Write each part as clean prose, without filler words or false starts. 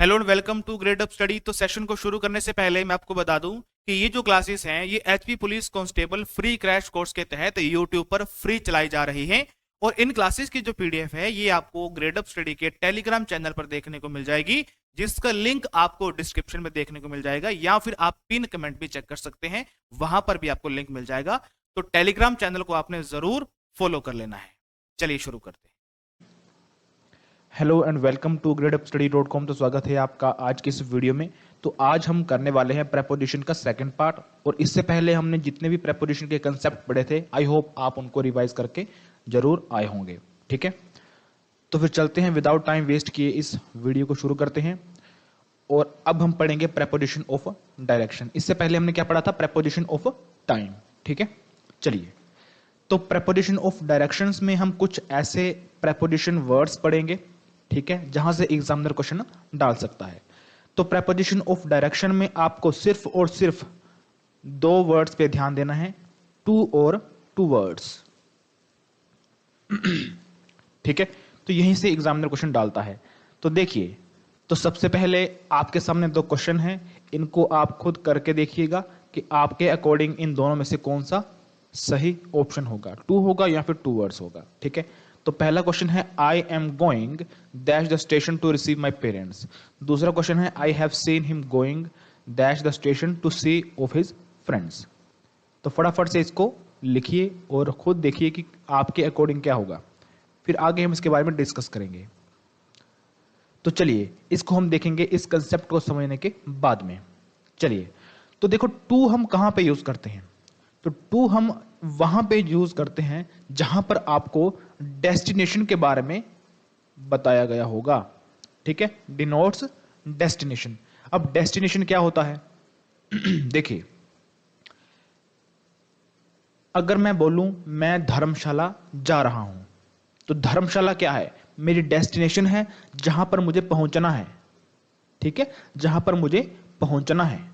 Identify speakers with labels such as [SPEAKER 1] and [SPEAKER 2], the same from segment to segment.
[SPEAKER 1] Hello and welcome to grade up study. तो session को शुरू करने से पहले मैं आपको बता दूं कि ये जो क्लासेस हैं ये HP police constable free crash course के तहत यूट्यूब पर फ्री चलाई जा रही हैं। और इन क्लासेस की जो पीडीएफ है ये आपको ग्रेड अप स्टडी के टेलीग्राम चैनल पर देखने को मिल जाएगी, जिसका लिंक आपको डिस्क्रिप्शन में देखने को मिल जाएगा, या फिर आप पिन कमेंट भी चेक कर सकते हैं, वहां पर भी आपको लिंक मिल जाएगा। तो टेलीग्राम चैनल को आपने जरूर फॉलो कर लेना है। चलिए शुरू करते हैं।
[SPEAKER 2] Hello and welcome to gradeupstudy.com। तो स्वागत है आपका आज की इस वीडियो में। तो आज हम करने वाले हैं प्रेपोजिशन का सेकंड पार्ट, और इससे पहले हमने जितने भी प्रेपोजिशन के कंसेप्ट पढ़े थे आई होप आप उनको रिवाइज करके जरूर आए होंगे। ठीक है, तो फिर चलते हैं, विदाउट टाइम वेस्ट किए इस वीडियो को शुरू करते हैं। और अब हम पढ़ेंगे प्रेपोजिशन ऑफ डायरेक्शन। इससे पहले हमने क्या पढ़ा था? Preposition of time. ठीक है, चलिए। तो प्रेपोजिशन ऑफ डायरेक्शंस में हम कुछ ऐसे प्रेपोजिशन वर्ड्स पढ़ेंगे, ठीक है, जहां से एग्जामिनर क्वेश्चन डाल सकता है। तो प्रेपोजिशन ऑफ डायरेक्शन में आपको सिर्फ और सिर्फ दो वर्ड्स पे ध्यान देना है, टू और टू वर्ड्स। ठीक है, तो यहीं से एग्जामिनर क्वेश्चन डालता है। तो देखिए, तो सबसे पहले आपके सामने दो क्वेश्चन हैं, इनको आप खुद करके देखिएगा कि आपके अकॉर्डिंग इन दोनों में से कौन सा सही ऑप्शन होगा, टू होगा या फिर टू वर्ड्स होगा। ठीक है, तो पहला क्वेश्चन है I am going dash the station to receive my parents. दूसरा क्वेश्चन है I have seen him going dash the station to see off his friends. तो फटाफट से इसको लिखिए और खुद देखिए कि आपके अकॉर्डिंग क्या होगा, फिर आगे हम इसके बारे में डिस्कस करेंगे। तो चलिए इसको हम देखेंगे इस कंसेप्ट को समझने के बाद में। चलिए, तो देखो टू हम कहां पे यूज करते हैं? तो टू हम वहां पे यूज करते हैं जहां पर आपको डेस्टिनेशन के बारे में बताया गया होगा। ठीक है, डिनोट्स डेस्टिनेशन। अब डेस्टिनेशन क्या होता है? देखिए, अगर मैं बोलूं मैं धर्मशाला जा रहा हूं, तो धर्मशाला क्या है? मेरी डेस्टिनेशन है, जहां पर मुझे पहुंचना है। ठीक है, जहां पर मुझे पहुंचना है,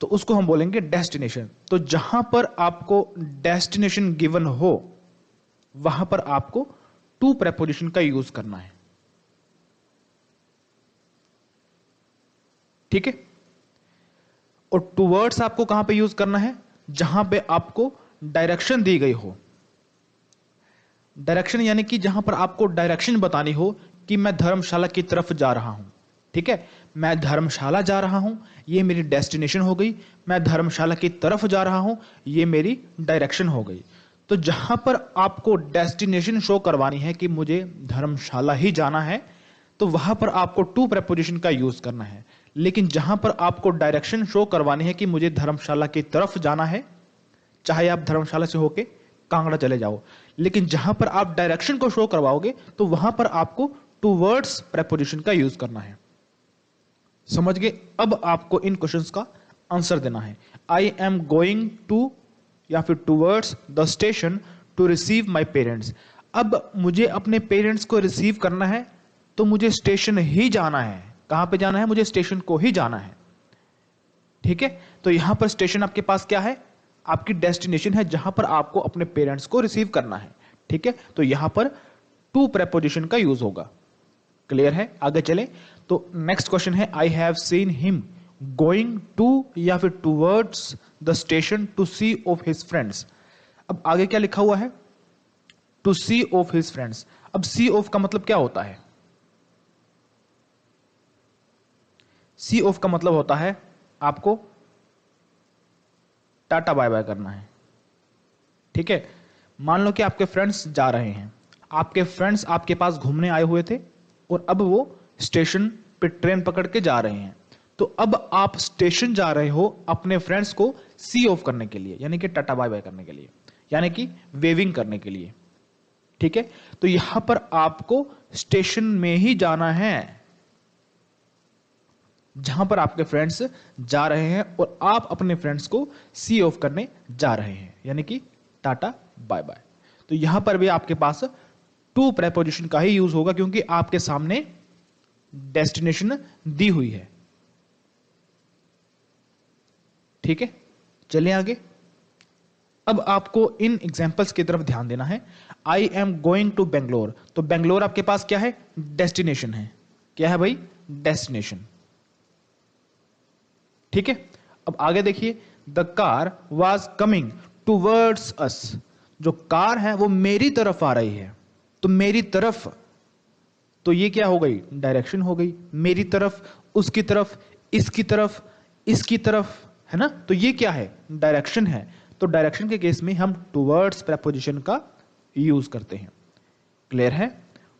[SPEAKER 2] तो उसको हम बोलेंगे डेस्टिनेशन। तो जहां पर आपको डेस्टिनेशन गिवन हो वहां पर आपको टू प्रेपोजिशन का यूज करना है। ठीक है, और टू वर्ड्स आपको कहां पे यूज करना है? जहां पे आपको डायरेक्शन दी गई हो। डायरेक्शन यानी कि जहां पर आपको डायरेक्शन बतानी हो कि मैं धर्मशाला की तरफ जा रहा हूं। ठीक है, मैं धर्मशाला जा रहा हूं, ये मेरी डेस्टिनेशन हो गई। मैं धर्मशाला की तरफ जा रहा हूं, ये मेरी डायरेक्शन हो गई। तो जहां पर आपको डेस्टिनेशन शो करवानी है कि मुझे धर्मशाला ही जाना है, तो वहां पर आपको टू प्रेपोजिशन का यूज करना है। लेकिन जहां पर आपको डायरेक्शन शो करवानी है कि मुझे धर्मशाला की तरफ जाना है, चाहे आप धर्मशाला से होके कांगड़ा चले जाओ, लेकिन जहां पर आप डायरेक्शन को शो करवाओगे तो वहां पर आपको टू वर्ड्स प्रेपोजिशन का यूज करना है। समझ गए? अब आपको इन क्वेश्चंस का आंसर देना है। आई एम गोइंग टू या फिर towards the station to receive my parents. अब मुझे अपने पेरेंट्स को रिसीव करना है, तो मुझे स्टेशन ही जाना है। कहां पे जाना है? मुझे स्टेशन को ही जाना है। ठीक है, तो यहां पर स्टेशन आपके पास क्या है? आपकी डेस्टिनेशन है, जहां पर आपको अपने पेरेंट्स को रिसीव करना है। ठीक है, तो यहां पर टू प्रेपोजिशन का यूज होगा। क्लियर है? आगे चले, तो नेक्स्ट क्वेश्चन है I have seen him going to या फिर towards the station to see off his friends. अब आगे क्या लिखा हुआ है? To see off his friends. अब सी ऑफ का मतलब क्या होता है? सी ऑफ का मतलब होता है आपको टाटा बाय बाय करना है। ठीक है, मान लो कि आपके फ्रेंड्स जा रहे हैं, आपके फ्रेंड्स आपके पास घूमने आए हुए थे और अब वो स्टेशन पे ट्रेन पकड़ के जा रहे हैं। तो अब आप स्टेशन जा रहे हो अपने फ्रेंड्स को सी ऑफ करने के लिए, यानी कि टाटा बाय बाय करने के लिए, यानी कि वेविंग करने के लिए। ठीक है, तो यहां पर आपको स्टेशन में ही जाना है जहां पर आपके फ्रेंड्स जा रहे हैं और आप अपने फ्रेंड्स को सी ऑफ करने जा रहे हैं, यानी कि टाटा बाय बाय। तो यहां पर भी आपके पास टू प्रेपोजिशन का ही यूज होगा, क्योंकि आपके सामने डेस्टिनेशन दी हुई है। ठीक है, चलिए आगे। अब आपको इन एग्जाम्पल्स की तरफ ध्यान देना है। I am going to Bangalore, तो बेंगलोर आपके पास क्या है? डेस्टिनेशन है। क्या है भाई? डेस्टिनेशन। ठीक है, अब आगे देखिए, the car was coming towards us. जो कार है वो मेरी तरफ आ रही है, तो मेरी तरफ, तो ये क्या हो गई, डायरेक्शन हो गई। मेरी तरफ, उसकी तरफ, इसकी तरफ, इसकी तरफ, है ना, तो ये क्या है, डायरेक्शन है। तो डायरेक्शन के केस में हम टूवर्ड्स प्रेपोजिशन का यूज करते हैं। क्लियर है,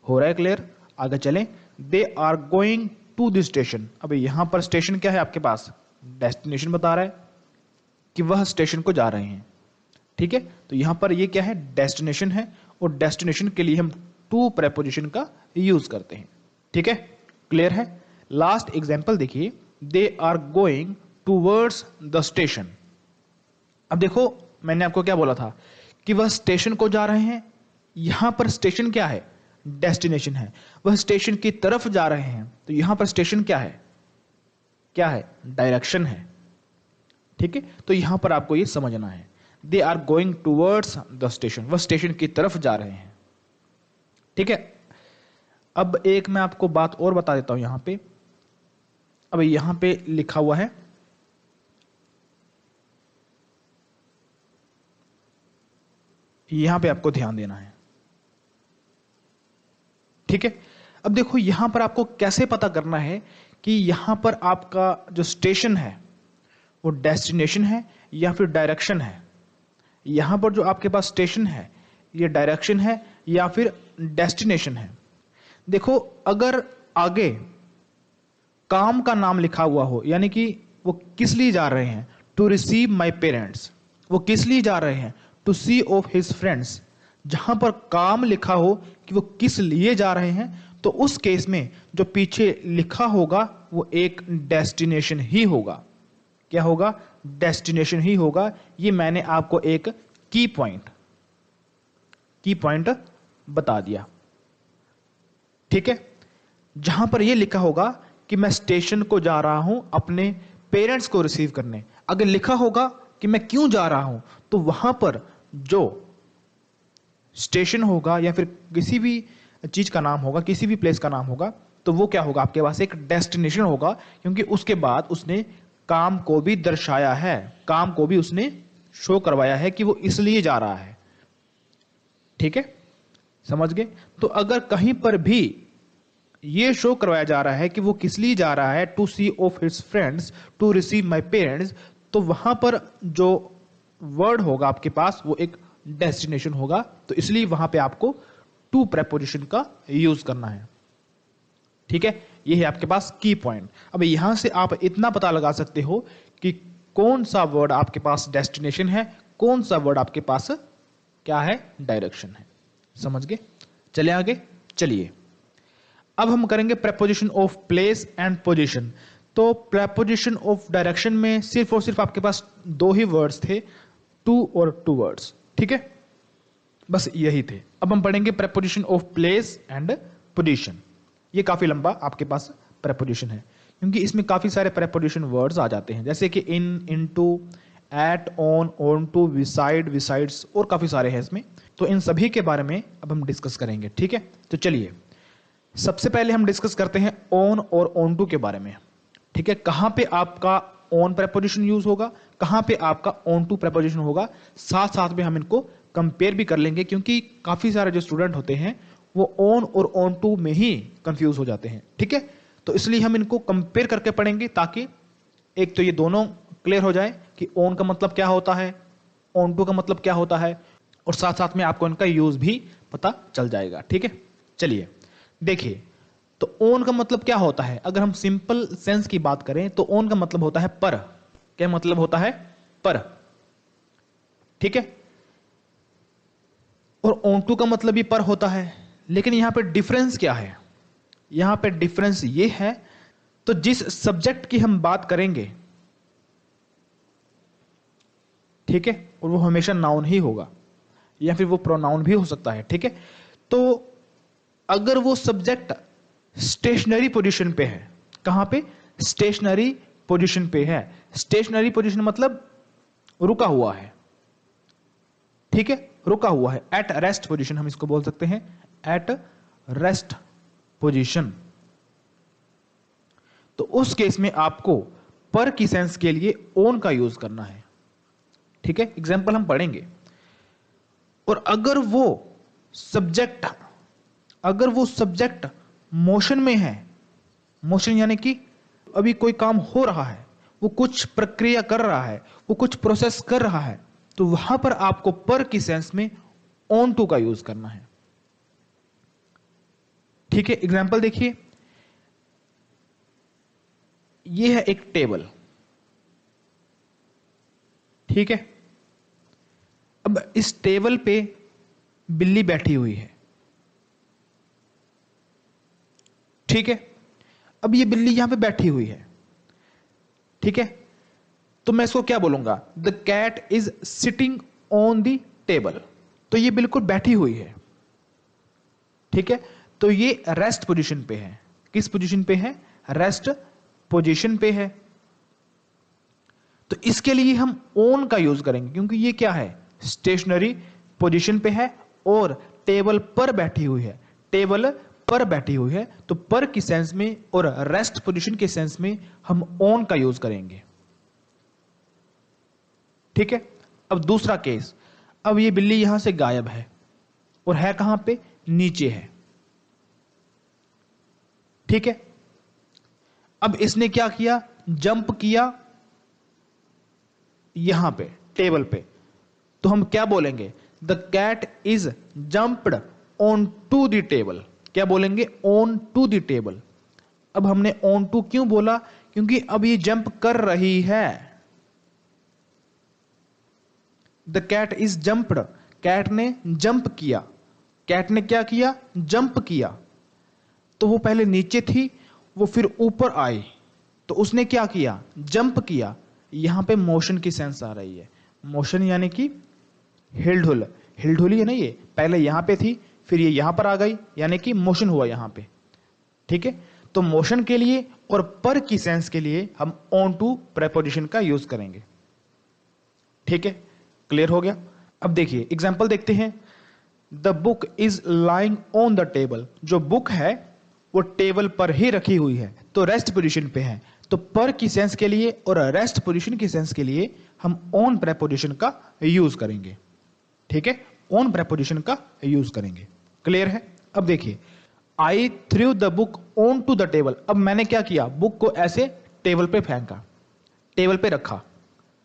[SPEAKER 2] हो रहा है क्लियर? आगे चलें। They are going to the station. अब यहां पर स्टेशन क्या है आपके पास, डेस्टिनेशन बता रहा है कि वह स्टेशन को जा रहे हैं। ठीक है, तो यहां पर ये क्या है, डेस्टिनेशन है, और डेस्टिनेशन के लिए हम टू प्रेपोजिशन का यूज करते हैं। ठीक है, क्लियर है? लास्ट एग्जाम्पल देखिए, they are going towards the station. अब देखो, मैंने आपको क्या बोला था कि वह स्टेशन को जा रहे हैं। यहां पर स्टेशन क्या है, डेस्टिनेशन है। वह स्टेशन की तरफ जा रहे हैं, तो यहां पर स्टेशन क्या है, क्या है, डायरेक्शन है। ठीक है, तो यहां पर आपको ये समझना है, they are going towards the station, वह स्टेशन की तरफ जा रहे हैं। ठीक है, अब एक मैं आपको बात और बता देता हूं यहां पे। अब यहां पे लिखा हुआ है, यहां पे आपको ध्यान देना है। ठीक है, अब देखो यहां पर आपको कैसे पता करना है कि यहां पर आपका जो स्टेशन है वो डेस्टिनेशन है या फिर डायरेक्शन है। यहां पर जो आपके पास स्टेशन है ये डायरेक्शन है या फिर डेस्टिनेशन है। देखो, अगर आगे काम का नाम लिखा हुआ हो, यानी कि वो किस लिए जा रहे हैं, टू रिसीव माई पेरेंट्स, वो किस लिए जा रहे हैं, to see off his friends, जहां पर काम लिखा हो कि वो किस लिए जा रहे हैं, तो उस केस में जो पीछे लिखा होगा वो एक डेस्टिनेशन ही होगा। क्या होगा, डेस्टिनेशन ही होगा। ये मैंने आपको एक की पॉइंट बता दिया। ठीक है, जहां पर यह लिखा होगा कि मैं स्टेशन को जा रहा हूं अपने पेरेंट्स को रिसीव करने, अगर लिखा होगा कि मैं क्यों जा रहा हूं, तो वहां पर जो स्टेशन होगा या फिर किसी भी चीज का नाम होगा, किसी भी प्लेस का नाम होगा, तो वो क्या होगा, आपके पास एक डेस्टिनेशन होगा, क्योंकि उसके बाद उसने काम को भी दर्शाया है, काम को भी उसने शो करवाया है कि वो इसलिए जा रहा है। ठीक है, समझ गए? तो अगर कहीं पर भी ये शो करवाया जा रहा है कि वो किस लिए जा रहा है, to see off his friends, to receive my parents, तो वहां पर जो वर्ड होगा आपके पास वो एक डेस्टिनेशन होगा। तो इसलिए वहां पे आपको टू प्रेपोजिशन का यूज करना है। ठीक है, ये है आपके पास की पॉइंट। अब यहां से आप इतना पता लगा सकते हो कि कौन सा वर्ड आपके पास डेस्टिनेशन है, कौन सा वर्ड आपके पास क्या है, डायरेक्शन है। समझ गए? चले आगे, चलिए अब हम करेंगे preposition of place and position. तो प्रेपोजिशन ऑफ डायरेक्शन में सिर्फ और सिर्फ आपके पास दो ही वर्ड्स थे, टू और टू वर्ड्स। ठीक है, बस यही थे। अब हम पढ़ेंगे preposition of place and position. ये काफी लंबा आपके पास प्रेपोजिशन है, क्योंकि इसमें काफी सारे प्रेपोजिशन वर्ड्स आ जाते हैं, जैसे कि in, into, at, on to, beside, besides, और काफी सारे हैं इसमें। तो इन सभी के बारे में अब हम डिस्कस करेंगे। ठीक है, तो चलिए सबसे पहले हम डिस्कस करते हैं ऑन और ऑन टू के बारे में। ठीक है, कहां पे आपका ऑन प्रेपोजिशन यूज होगा, कहां पे आपका ऑन टू प्रेपोजिशन होगा, साथ साथ में हम इनको कंपेयर भी कर लेंगे, क्योंकि काफी सारे जो स्टूडेंट होते हैं वो ऑन और ऑन टू में ही कंफ्यूज हो जाते हैं। ठीक है, तो इसलिए हम इनको कंपेयर करके पढ़ेंगे, ताकि एक तो ये दोनों क्लियर हो जाए कि ऑन का मतलब क्या होता है, ऑन टू का मतलब क्या होता है, और साथ साथ में आपको इनका यूज भी पता चल जाएगा। ठीक है, चलिए देखिए, तो ऑन का मतलब क्या होता है, अगर हम सिंपल सेंस की बात करें तो ऑन का मतलब होता है पर। क्या मतलब होता है, पर। ठीक है, और ऑन टू का मतलब भी पर होता है, लेकिन यहां पे डिफरेंस क्या है, यहां पे डिफरेंस ये है, तो जिस सब्जेक्ट की हम बात करेंगे, ठीक है, और वो हमेशा नाउन ही होगा या फिर वो प्रोनाउन भी हो सकता है। ठीक है, तो अगर वो सब्जेक्ट स्टेशनरी पोजीशन पे है, कहां पे, स्टेशनरी पोजीशन पे है। स्टेशनरी पोजीशन मतलब रुका हुआ है। ठीक है, रुका हुआ है, एट रेस्ट पोजीशन हम इसको बोल सकते हैं, एट रेस्ट पोजीशन। तो उस केस में आपको पर की सेंस के लिए ओन का यूज करना है। ठीक है, एग्जाम्पल हम पढ़ेंगे। और अगर वो सब्जेक्ट मोशन में है, मोशन यानी कि अभी कोई काम हो रहा है, वो कुछ प्रक्रिया कर रहा है, वो कुछ प्रोसेस कर रहा है, तो वहां पर आपको पर की सेंस में ऑन टू का यूज करना है। ठीक है, एग्जाम्पल देखिए, ये है एक टेबल। ठीक है, अब इस टेबल पे बिल्ली बैठी हुई है। ठीक है, अब ये बिल्ली यहां पे बैठी हुई है। ठीक है, तो मैं इसको क्या बोलूंगा, the cat is sitting on the table. तो ये बिल्कुल बैठी हुई है। ठीक है, तो ये रेस्ट पोजीशन पे है। किस पोजीशन पे है, रेस्ट पोजीशन पे है। तो इसके लिए हम ऑन का यूज करेंगे, क्योंकि ये क्या है, स्टेशनरी पोजीशन पे है और टेबल पर बैठी हुई है। टेबल पर बैठी हुई है, तो पर की सेंस में और रेस्ट पोजीशन के सेंस में हम ऑन का यूज करेंगे। ठीक है, अब दूसरा केस, अब ये बिल्ली यहां से गायब है और है कहां पे, नीचे है। ठीक है, अब इसने क्या किया, जंप किया यहां पे टेबल पे, तो हम क्या बोलेंगे, the cat is jumped on to the table. क्या बोलेंगे, ऑन टू द टेबल। अब हमने ऑन टू क्यों बोला, क्योंकि अब ये जंप कर रही है। The cat is jumped, cat ने जंप किया। कैट ने क्या किया, जंप किया। तो वो पहले नीचे थी, वो फिर ऊपर आई, तो उसने क्या किया, जंप किया। यहां पे मोशन की सेंस आ रही है। मोशन यानी कि हिलडुल, हिलडुली है ना, ये पहले यहां पे थी, फिर ये यहां पर आ गई, यानी कि मोशन हुआ यहां पे। ठीक है, तो मोशन के लिए और पर की सेंस के लिए हम ऑन टू प्रेपोजिशन का यूज करेंगे। ठीक है, क्लियर हो गया। अब देखिए एग्जाम्पल देखते हैं। The book is lying on the table. जो बुक है वो टेबल पर ही रखी हुई है, तो रेस्ट पोजीशन पे है। तो पर की सेंस के लिए और रेस्ट पोजीशन की सेंस के लिए हम ऑन प्रेपोजिशन का यूज करेंगे। ठीक है, ऑन प्रेपोजिशन का यूज करेंगे। क्लियर है। अब देखिए, I threw the book on to the table. अब मैंने क्या किया, बुक को ऐसे टेबल पे फेंका, टेबल पे रखा।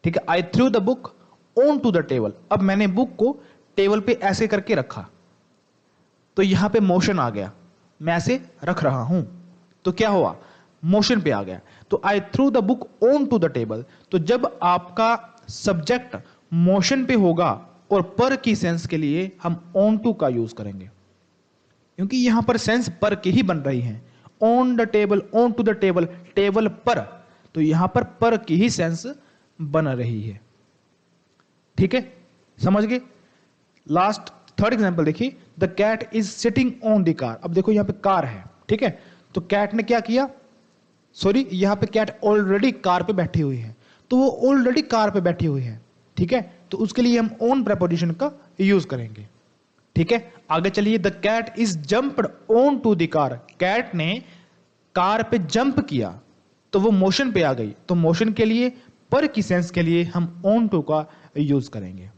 [SPEAKER 2] ठीक है, I threw the book on to the table. अब मैंने बुक को टेबल पे ऐसे करके रखा, तो यहां पे मोशन आ गया। मैं ऐसे रख रहा हूं, तो क्या हुआ, मोशन पे आ गया। तो I threw the book on to the table. तो जब आपका सब्जेक्ट मोशन पे होगा और पर की सेंस के लिए हम ऑन टू का यूज करेंगे, क्योंकि यहां पर सेंस पर की ही बन रही है। On the table, on to the table, table पर, तो यहां पर की ही सेंस बन रही है। ठीक है, समझ गए। लास्ट थर्ड एग्जांपल देखिए, the cat is sitting on the car. अब देखो यहां पे कार है। ठीक है, तो कैट ने क्या किया, सॉरी यहां पे कैट ऑलरेडी कार पे बैठी हुई है, तो वो ऑलरेडी कार पे बैठी हुई है। ठीक है, तो उसके लिए हम ऑन प्रेपोजिशन का यूज करेंगे। ठीक है, आगे चलिए। The cat is jumped on to the car. Cat ने कार पे जंप किया, तो वो मोशन पे आ गई। तो मोशन के लिए, पर की सेंस के लिए हम ऑन टू का यूज करेंगे।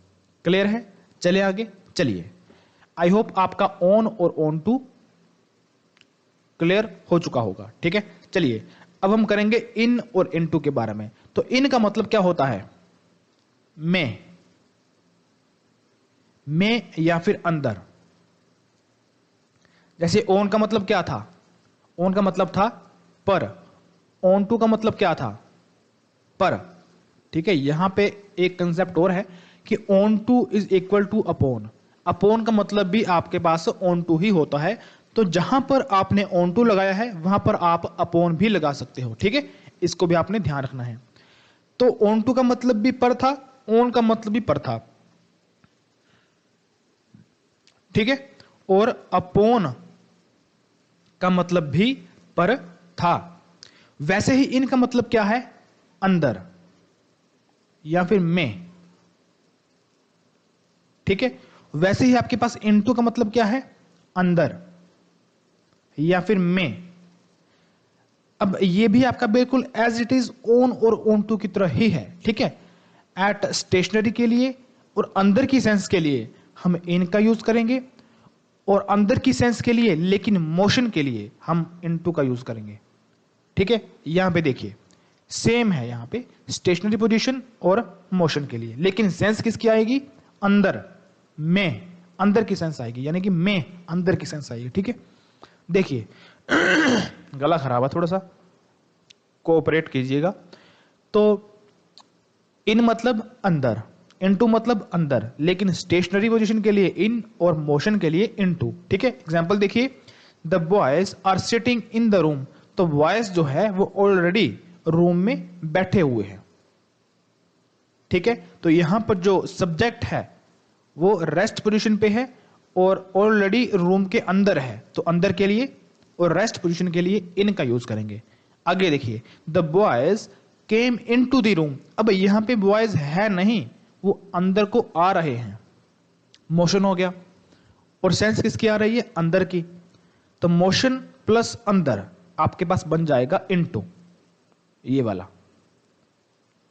[SPEAKER 2] क्लियर है, चले आगे। चलिए, आई होप आपका ऑन और ऑन टू क्लियर हो चुका होगा। ठीक है, चलिए अब हम करेंगे इन और इन टू के बारे में। तो इन का मतलब क्या होता है, में या फिर अंदर। जैसे ऑन का मतलब क्या था, ऑन का मतलब था पर। ऑन टू का मतलब क्या था, पर। ठीक है, यहां पे एक कंसेप्ट और है कि on two is equal two upon. Upon का मतलब भी आपके पास ऑन टू ही होता है। तो जहां पर आपने ऑन टू लगाया है वहां पर आप अपॉन भी लगा सकते हो। ठीक है, इसको भी आपने ध्यान रखना है। तो ऑन टू का मतलब भी पर था, ऑन का मतलब भी पर था। ठीक है, और अपॉन का मतलब भी पर था। वैसे ही इनका मतलब क्या है, अंदर या फिर में। ठीक है, वैसे ही आपके पास इनटू का मतलब क्या है, अंदर या फिर में। अब ये भी आपका बिल्कुल एज इट इज ओन और ओन टू की तरह ही है, ठीक है। एट स्टेशनरी के लिए और अंदर की सेंस के लिए हम इन का यूज करेंगे, और अंदर की सेंस के लिए लेकिन मोशन के लिए हम इनटू का यूज करेंगे, ठीक है। यहां पे देखिए सेम है, यहां पे स्टेशनरी पोजीशन और मोशन के लिए, लेकिन सेंस किसकी आएगी, अंदर, में, अंदर की सेंस आएगी, यानी कि में अंदर की सेंस आएगी, ठीक है। देखिए गला खराब है थोड़ा सा, कोऑपरेट कीजिएगा। तो इन मतलब अंदर, इनटू मतलब अंदर, लेकिन स्टेशनरी पोजीशन के लिए इन और मोशन के लिए इनटू, ठीक है। एग्जांपल देखिए, the boys are sitting in the room, तो बॉयज जो है वो ऑलरेडी रूम में बैठे हुए हैं, ठीक है। तो यहां पर जो सब्जेक्ट है वो रेस्ट पोजीशन पे है और ऑलरेडी रूम के अंदर है, तो अंदर के लिए और रेस्ट पोजीशन के लिए इन का यूज करेंगे। आगे देखिए, the boys came in to the room, अब यहां पे बॉयज है नहीं, वो अंदर को आ रहे हैं, मोशन हो गया, और सेंस किसकी आ रही है, अंदर की, तो मोशन प्लस अंदर आपके पास बन जाएगा इनटू, ये वाला।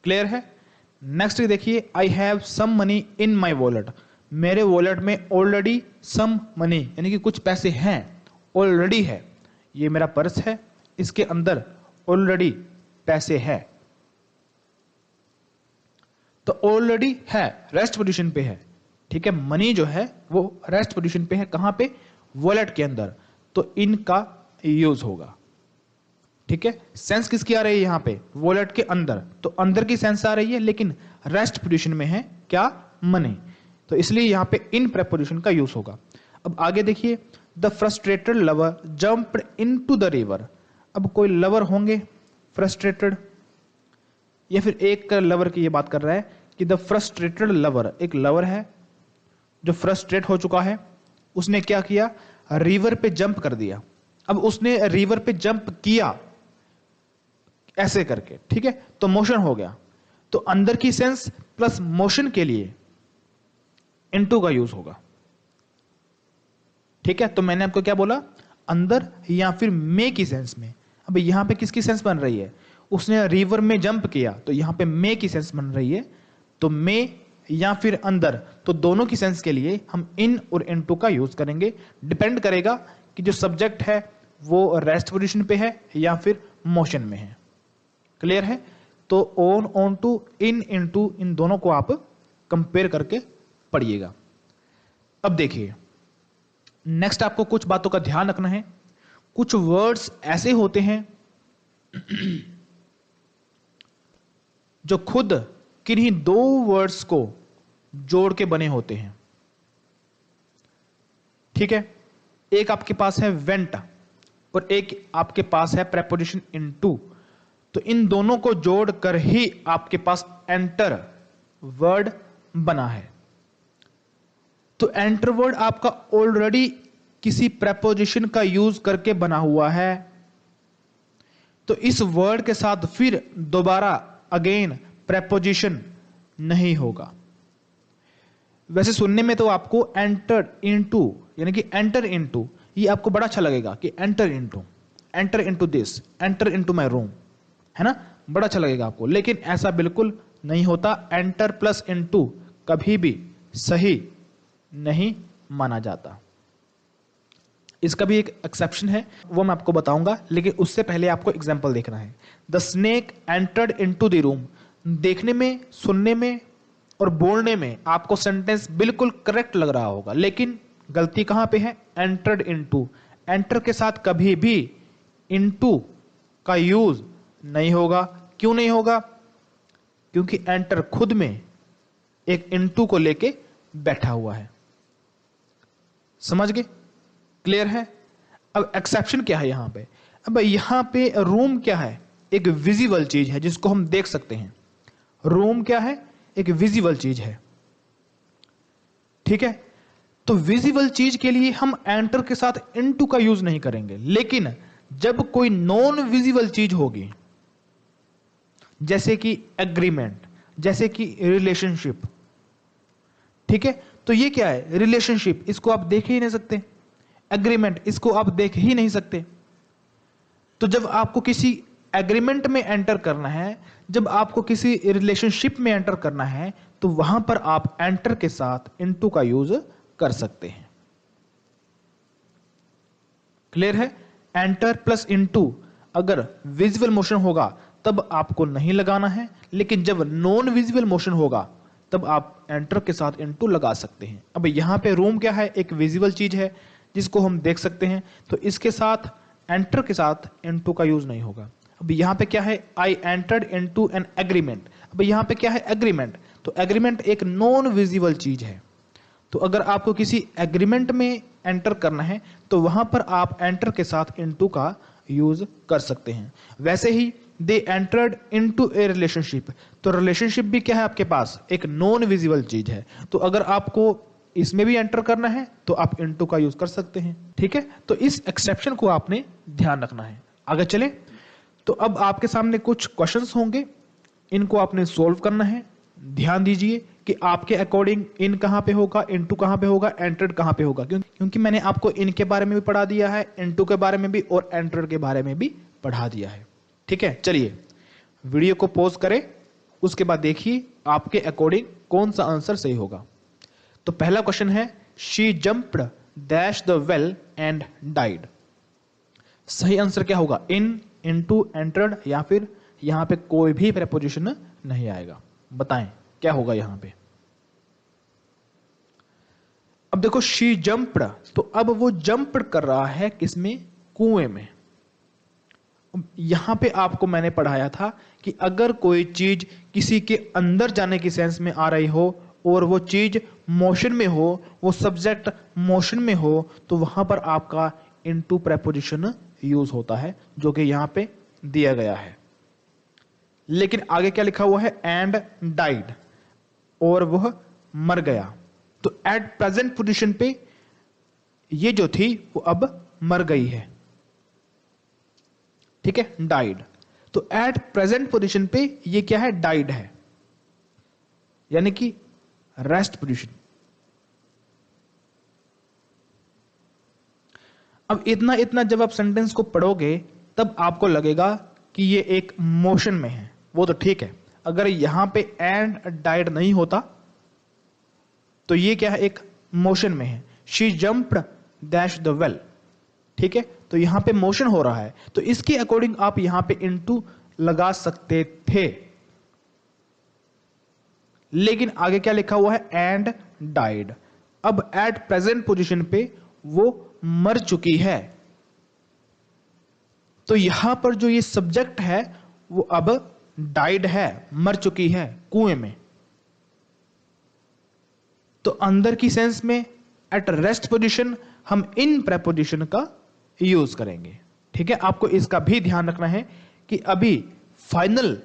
[SPEAKER 2] क्लियर है। नेक्स्ट देखिए, I have some money in my wallet, मेरे वॉलेट में ऑलरेडी सम मनी यानी कि कुछ पैसे हैं, ऑलरेडी है, ये मेरा पर्स है, इसके अंदर ऑलरेडी पैसे है, तो ऑलरेडी है रेस्ट पोजीशन पे है, ठीक है। मनी जो है वो रेस्ट पोजीशन पे है, कहां पे, वॉलेट के अंदर, तो इनका यूज होगा, ठीक है। सेंस किसकी आ रही है यहां पे, वॉलेट के अंदर, तो अंदर की सेंस आ रही है, लेकिन रेस्ट पोजीशन में है क्या, मनी, तो इसलिए यहां पे इन प्रेपोजिशन का यूज होगा। अब आगे देखिए, the frustrated lover jumped into the river, अब कोई लवर होंगे फ्रस्ट्रेटेड, या फिर एक लवर की ये बात कर रहा है कि द फ्रस्ट्रेटेड लवर, एक लवर है जो फ्रस्ट्रेट हो चुका है, उसने क्या किया, रिवर पे जंप कर दिया। अब उसने रिवर पे जंप किया ऐसे करके, ठीक है, तो मोशन हो गया, तो अंदर की सेंस प्लस मोशन के लिए इनटू का यूज होगा, ठीक है। तो मैंने आपको क्या बोला, अंदर या फिर मे की सेंस में। अब यहां पे किसकी सेंस बन रही है, उसने रिवर में जंप किया, तो यहां पे मे की सेंस बन रही है, तो मे या फिर अंदर, तो दोनों की सेंस के लिए हम इन और इनटू का यूज करेंगे। डिपेंड करेगा कि जो सब्जेक्ट है वो रेस्ट पोजीशन पे है या फिर मोशन में है। क्लियर है। तो on, on to, in, into, in दोनों को आप कंपेयर करके पढ़िएगा। अब देखिए, नेक्स्ट आपको कुछ बातों का ध्यान रखना है। कुछ वर्ड्स ऐसे होते हैं जो खुद किन्हीं दो वर्ड्स को जोड़ के बने होते हैं, ठीक है। एक आपके पास है वेंट और एक आपके पास है प्रेपोजिशन इनटू, तो इन दोनों को जोड़कर ही आपके पास एंटर वर्ड बना है। तो एंटर वर्ड आपका ऑलरेडी किसी प्रेपोजिशन का यूज करके बना हुआ है, तो इस वर्ड के साथ फिर दोबारा अगेन प्रेपोजिशन नहीं होगा। वैसे सुनने में तो आपको एंटर इनटू यानी कि एंटर इनटू ये आपको बड़ा अच्छा लगेगा कि enter into this, enter into my room, है ना, बड़ा अच्छा लगेगा आपको, लेकिन ऐसा बिल्कुल नहीं होता। एंटर प्लस इनटू कभी भी सही नहीं माना जाता। इसका भी एक एक्सेप्शन है, वो मैं आपको बताऊंगा, लेकिन उससे पहले आपको एग्जांपल देखना है। The snake entered into the room, देखने में, सुनने में और बोलने में आपको सेंटेंस बिल्कुल करेक्ट लग रहा होगा, लेकिन गलती कहां पे है, एंटर्ड इनटू। एंटर के साथ कभी भी इनटू का यूज नहीं होगा। क्यों नहीं होगा, क्योंकि एंटर खुद में एक इनटू को लेके बैठा हुआ है। समझ गए, क्लियर है। अब एक्सेप्शन क्या है यहां पे, अब यहां पे रूम क्या है, एक विजिबल चीज है जिसको हम देख सकते हैं। रूम क्या है, एक विजिबल चीज है, ठीक है। तो विजिबल चीज के लिए हम एंटर के साथ इनटू का यूज नहीं करेंगे, लेकिन जब कोई नॉन विजिबल चीज होगी, जैसे कि एग्रीमेंट, जैसे कि रिलेशनशिप, ठीक है, तो ये क्या है, रिलेशनशिप, इसको आप देख ही नहीं सकते। एग्रीमेंट, इसको आप देख ही नहीं सकते। तो तो जब आपको किसी एग्रीमेंट में एंटर करना है, जब आपको किसी रिलेशनशिप में एंटर करना है, तो वहां पर आप एंटर के साथ इनटू का यूज कर सकते हैं। क्लियर है? एंटर प्लस इनटू अगर विजुअल मोशन होगा तब आपको नहीं लगाना है, लेकिन जब नॉन विजुअल मोशन होगा तब आप एंटर के साथ इनटू लगा सकते हैं। अब यहां पे रूम क्या है? एक विजुअल चीज है जिसको हम देख सकते हैं, तो इसके साथ एंटर के साथ इनटू का यूज नहीं होगा। अब यहां पे क्या है? I entered into an agreement. अब यहां पे क्या है? एग्रीमेंट। तो एग्रीमेंट एक नॉन विजिबल चीज है, तो अगर आपको किसी एग्रीमेंट में एंटर करना है तो वहां पर आप एंटर के साथ इनटू का यूज कर सकते हैं। वैसे ही they entered into a relationship, तो रिलेशनशिप भी क्या है आपके पास? एक नॉन विजिबल चीज है, तो अगर आपको इसमें भी एंटर करना है तो आप इनटू का यूज कर सकते हैं। ठीक है, तो इस एक्सेप्शन को आपने ध्यान रखना है। आगे चले तो अब आपके सामने कुछ क्वेश्चंस होंगे, इनको आपने सोल्व करना है। ध्यान दीजिए कि आपके अकॉर्डिंग इन कहां पे होगा, इनटू कहां पे होगा, एंटर्ड कहां पे होगा, क्योंकि मैंने आपको इनके बारे में भी पढ़ा दिया है, इनटू के बारे में भी और एंटर्ड के बारे में भी पढ़ा दिया है। ठीक है, चलिए वीडियो को पॉज करें, उसके बाद देखिए आपके अकॉर्डिंग कौन सा आंसर सही होगा। तो पहला क्वेश्चन है she jumped dash the well and died. सही आंसर क्या होगा? इन, इनटू, एंटर्ड, या फिर यहां पे कोई भी प्रेपोजिशन नहीं आएगा। बताएं क्या होगा यहां पे? अब देखो शी जंप्ड, तो अब वो जंप कर रहा है किसमें? कुएं में। यहां पे आपको मैंने पढ़ाया था कि अगर कोई चीज किसी के अंदर जाने की सेंस में आ रही हो और वो चीज मोशन में हो, वो सब्जेक्ट मोशन में हो, तो वहां पर आपका इनटू प्रेपोजिशन यूज होता है, जो कि यहां पे दिया गया है। लेकिन आगे क्या लिखा हुआ है? एंड डाइड, और वह मर गया। तो एट प्रेजेंट पोजीशन पे ये जो थी वो अब मर गई है। ठीक है, डाइड। तो एट प्रेजेंट पोजीशन पे ये क्या है? डाइड है, यानी कि रेस्ट पोजीशन। अब इतना इतना जब आप सेंटेंस को पढ़ोगे तब आपको लगेगा कि ये एक मोशन में है, वो तो ठीक है। अगर यहां पे एंड डाइड नहीं होता तो ये क्या है? एक मोशन में है। She jumped dash the well. ठीक है, तो यहां पे मोशन हो रहा है, तो इसके अकॉर्डिंग आप यहां पे इनटू लगा सकते थे, लेकिन आगे क्या लिखा हुआ है? And died. अब एट प्रेजेंट पोजीशन पे वो मर चुकी है, तो यहां पर जो ये सब्जेक्ट है वो अब डाइड है, मर चुकी है कुएं में। तो अंदर की सेंस में एट रेस्ट पोजीशन हम इन प्रेपोजिशन का यूज करेंगे। ठीक है, आपको इसका भी ध्यान रखना है कि अभी फाइनल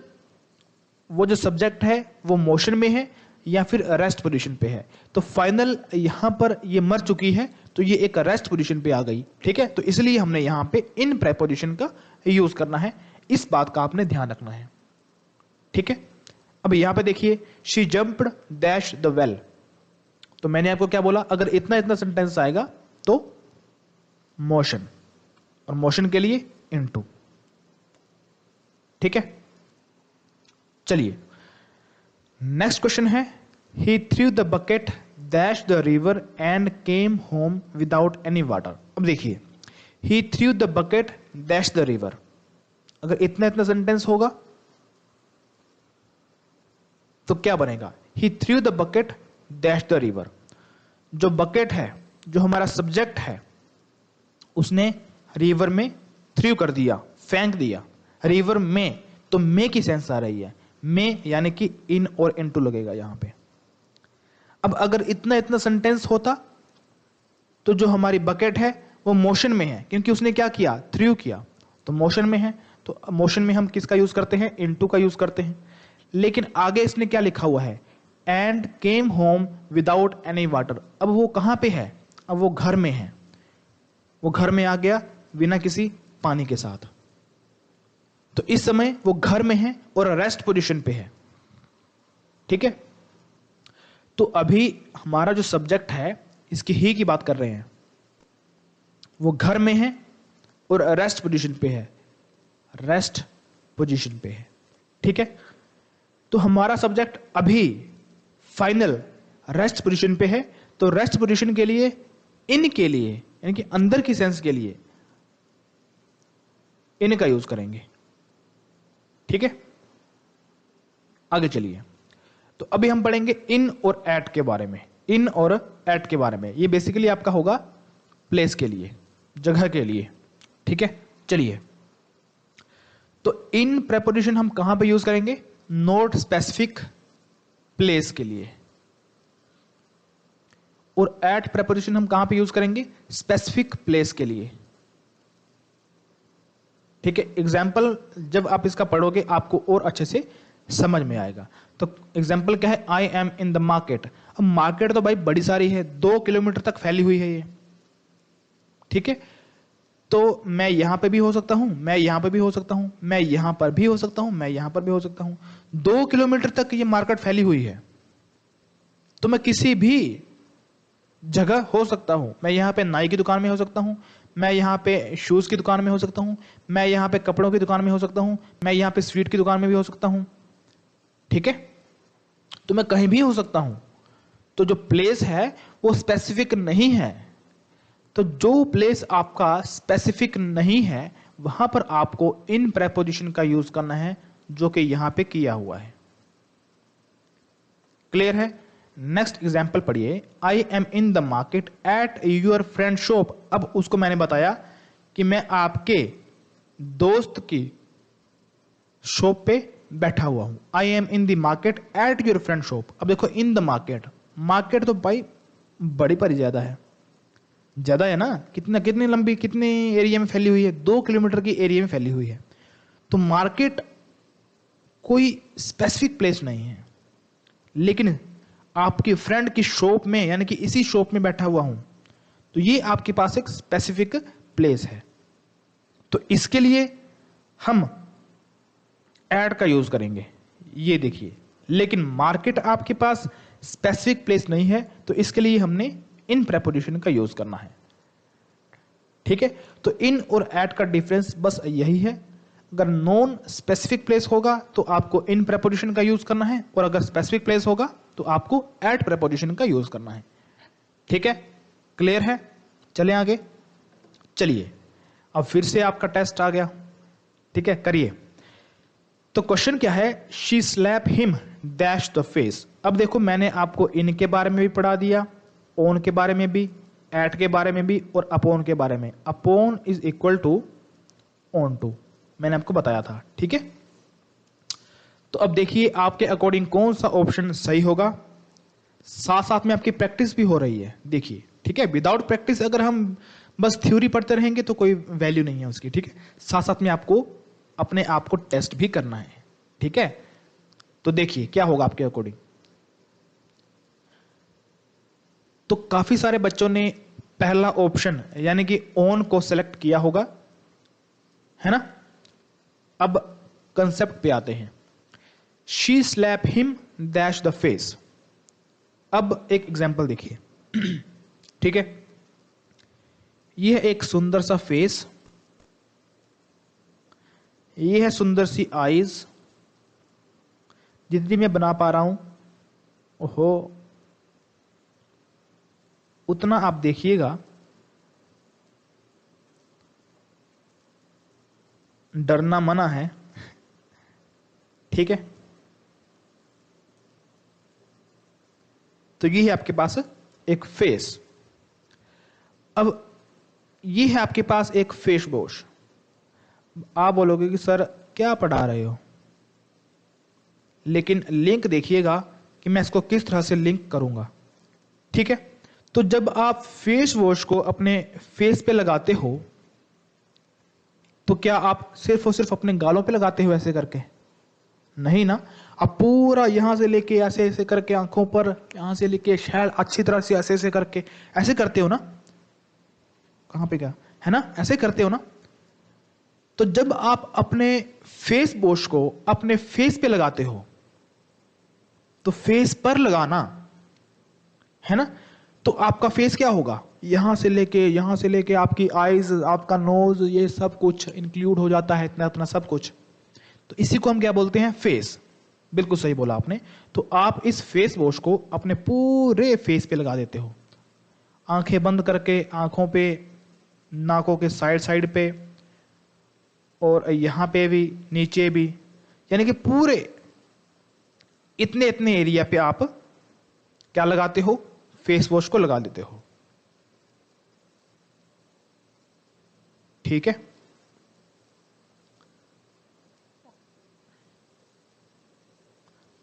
[SPEAKER 2] वो जो सब्जेक्ट है वो मोशन में है या फिर रेस्ट पोजीशन पे है। तो फाइनल यहां पर ये मर चुकी है, तो ये एक रेस्ट पोजीशन पे आ गई। ठीक है, तो इसलिए हमने यहां पे इन प्रेपोजिशन का यूज करना है, इस बात का आपने ध्यान रखना है। ठीक है, अब यहां पे देखिए she jumped dash the well, तो मैंने आपको क्या बोला? अगर इतना इतना सेंटेंस आएगा तो मोशन, और मोशन के लिए इनटू। ठीक है, चलिए नेक्स्ट क्वेश्चन है he threw the bucket dash the river and came home without any water. अब देखिए he threw the bucket dash the river, अगर इतना इतना सेंटेंस होगा तो क्या बनेगा? He threw the bucket dash the river. जो बकेट है, जो हमारा सब्जेक्ट है, उसने रिवर में थ्रू कर दिया, फेंक दिया। रिवर में, तो में की सेंस आ रही है, में यानी कि इन और इनटू लगेगा यहां पे। अब अगर इतना इतना सेंटेंस होता तो जो हमारी बकेट है वो मोशन में है, क्योंकि उसने क्या किया? थ्रू किया, तो मोशन में है। तो मोशन में हम किसका यूज करते हैं? इनटू का यूज करते हैं। लेकिन आगे इसने क्या लिखा हुआ है? And came home without any water. अब वो कहां पे है? अब वो घर में है, वो घर में आ गया बिना किसी पानी के साथ। तो इस समय वो घर में है और रेस्ट पोजीशन पे है। ठीक है, तो अभी हमारा जो सब्जेक्ट है, इसकी ही की बात कर रहे हैं, वो घर में है और रेस्ट पोजीशन पे है। रेस्ट पोजीशन पे है। ठीक है, तो हमारा सब्जेक्ट अभी फाइनल रेस्ट पोजीशन पे है। तो रेस्ट पोजीशन के लिए इन के लिए यानी कि अंदर की सेंस के लिए इन का यूज करेंगे। ठीक है, आगे चलिए। तो अभी हम पढ़ेंगे इन और एट के बारे में। इन और एट के बारे में ये बेसिकली आपका होगा प्लेस के लिए, जगह के लिए। ठीक है, चलिए। तो इन प्रेपोजिशन हम कहां पे यूज करेंगे? नोट स्पेसिफिक प्लेस के लिए। और एट प्रेपोजिशन हम कहां पे यूज करेंगे? स्पेसिफिक प्लेस के लिए। ठीक है, एग्जाम्पल जब आप इसका पढ़ोगे आपको और अच्छे से समझ में आएगा। तो एग्जाम्पल क्या है? I M in the market. अब मार्केट तो भाई बड़ी सारी है, 2 किलोमीटर तक फैली हुई है ये। ठीक है, तो मैं यहां पे भी हो सकता हूं, मैं यहां पे भी हो सकता हूं, मैं यहां पर भी हो सकता हूं, मैं यहां पर भी हो सकता हूं। 2 किलोमीटर तक ये मार्केट फैली हुई है, तो मैं किसी भी जगह हो सकता हूं। मैं यहां पे नाई की दुकान में हो सकता हूं, मैं यहां पे शूज की दुकान में हो सकता हूं, मैं यहां पे कपड़ों की दुकान में हो सकता हूं, मैं यहां पे स्वीट की दुकान में भी हो सकता हूं। ठीक है, तो मैं कहीं भी हो सकता हूं। तो जो प्लेस है वो स्पेसिफिक नहीं है। तो जो प्लेस आपका स्पेसिफिक नहीं है वहां पर आपको इन प्रेपोजिशन का यूज करना है, जो कि यहां पे किया हुआ है। क्लियर है? नेक्स्ट एग्जाम्पल पढ़िए। I am in the market at your friend shop. अब उसको मैंने बताया कि मैं आपके दोस्त की शॉप पे बैठा हुआ हूं। I am in the market at your friend shop. अब देखो इन द मार्केट, मार्केट तो भाई बड़ी पर ज्यादा है, ज्यादा है ना। कितनी लंबी, कितने एरिया में फैली हुई है? 2 किलोमीटर की एरिया में फैली हुई है। तो मार्केट कोई स्पेसिफिक प्लेस नहीं है, लेकिन आपके फ्रेंड की शॉप में यानी कि इसी शॉप में बैठा हुआ हूं, तो ये आपके पास एक स्पेसिफिक प्लेस है। तो इसके लिए हम एड का यूज करेंगे, ये देखिए। लेकिन मार्केट आपके पास स्पेसिफिक प्लेस नहीं है, तो इसके लिए हमने इन प्रेपोजिशन का यूज करना है। ठीक है, तो इन और एट का डिफरेंस बस यही है। अगर नॉन स्पेसिफिक प्लेस होगा तो आपको इन प्रेपोजिशन का यूज करना है, और अगर स्पेसिफिक प्लेस होगा तो आपको एट प्रेपोजिशन का यूज करना है। ठीक है, क्लियर है? चलें आगे। चलिए, अब फिर से आपका टेस्ट आ गया। ठीक है, करिए। तो क्वेश्चन क्या है? She slap him dash the face. अब देखो, मैंने आपको इन के बारे में भी पढ़ा दिया, ऑन के बारे में भी, एट के बारे में भी, और अपॉन के बारे में। Upon is equal to on to, मैंने आपको बताया था। ठीक है, तो अब देखिए आपके अकॉर्डिंग कौन सा ऑप्शन सही होगा। साथ साथ में आपकी प्रैक्टिस भी हो रही है, देखिए। ठीक है, विदाउट प्रैक्टिस अगर हम बस थ्योरी पढ़ते रहेंगे तो कोई वैल्यू नहीं है उसकी। ठीक है, साथ साथ में आपको अपने आप को टेस्ट भी करना है। ठीक है, तो देखिए क्या होगा आपके अकॉर्डिंग। तो काफी सारे बच्चों ने पहला ऑप्शन यानी कि ऑन को सिलेक्ट किया होगा, है ना। अब कंसेप्ट पे आते हैं। She slap him dash the face. अब एक एग्जाम्पल देखिए। ठीक है, यह एक सुंदर सा फेस, ये है सुंदर सी आईज, जितनी मैं बना पा रहा हूं ओहो उतना आप देखिएगा। डरना मना है। ठीक है, तो ये है आपके पास एक फेस। अब ये है आपके पास एक फेस वॉश। आप बोलोगे कि सर क्या पढ़ा रहे हो, लेकिन लिंक देखिएगा कि मैं इसको किस तरह से लिंक करूंगा। ठीक है, तो जब आप फेस वॉश को अपने फेस पे लगाते हो तो क्या आप सिर्फ और सिर्फ अपने गालों पे लगाते हो ऐसे करके? नहीं ना, आप पूरा यहां से लेके ऐसे ऐसे करके आंखों पर, यहां से लेके शायद अच्छी तरह से ऐसे ऐसे करके ऐसे करते हो ना। कहां पे क्या है ना, ऐसे करते हो ना। तो जब आप अपने फेस वॉश को अपने फेस पे लगाते हो तो फेस पर लगाना है ना, तो आपका फेस क्या होगा? यहाँ से लेके आपकी आईज, आपका नोज, ये सब कुछ इंक्लूड हो जाता है, इतना इतना सब कुछ। तो इसी को हम क्या बोलते हैं? फेस। बिल्कुल सही बोला आपने। तो आप इस फेस वॉश को अपने पूरे फेस पे लगा देते हो, आंखें बंद करके, आंखों पे, नाकों के साइड साइड पे, और यहाँ पे भी, नीचे भी, यानी कि पूरे इतने इतने एरिया पे आप क्या लगाते हो? फेस वॉश को लगा देते हो। ठीक है।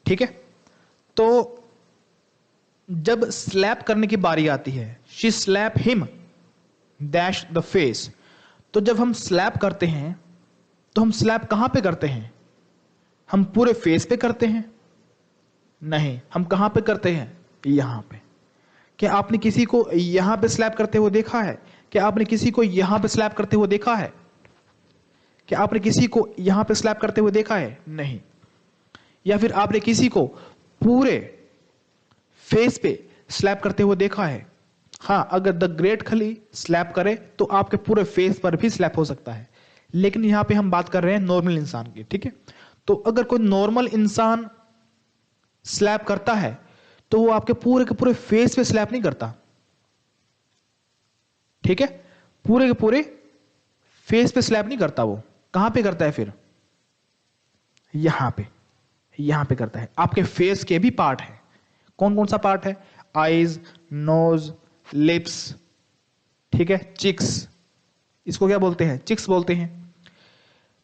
[SPEAKER 2] ठीक है। तो जब स्लैप करने की बारी आती है, she slap him dash the face. तो जब हम स्लैप करते हैं तो हम स्लैप कहां पे करते हैं? हम पूरे फेस पे करते हैं? नहीं, हम कहां पे करते हैं? यहां पे। क्या आपने किसी को यहां पे स्लैप करते हुए देखा है? क्या आपने किसी को यहां पे स्लैप करते हुए देखा है? क्या आपने किसी को यहां पे स्लैप करते हुए देखा है? नहीं। या फिर आपने किसी को पूरे फेस पे स्लैप करते हुए देखा है? हां, अगर द ग्रेट खली स्लैप करे तो आपके पूरे फेस पर भी स्लैप हो सकता है, लेकिन यहां पे हम बात कर रहे हैं नॉर्मल इंसान की। ठीक है। तो अगर कोई नॉर्मल इंसान स्लैप करता है तो वो आपके पूरे फेस पे स्लैप नहीं करता। ठीक है। पूरे के पूरे फेस पे स्लैप नहीं करता। वो कहां पे करता है फिर? यहां पे करता है। आपके फेस के भी पार्ट है। कौन कौन सा पार्ट है? आईज, नोज, लिप्स, ठीक है, चिक्स। इसको क्या बोलते हैं? चिक्स बोलते हैं।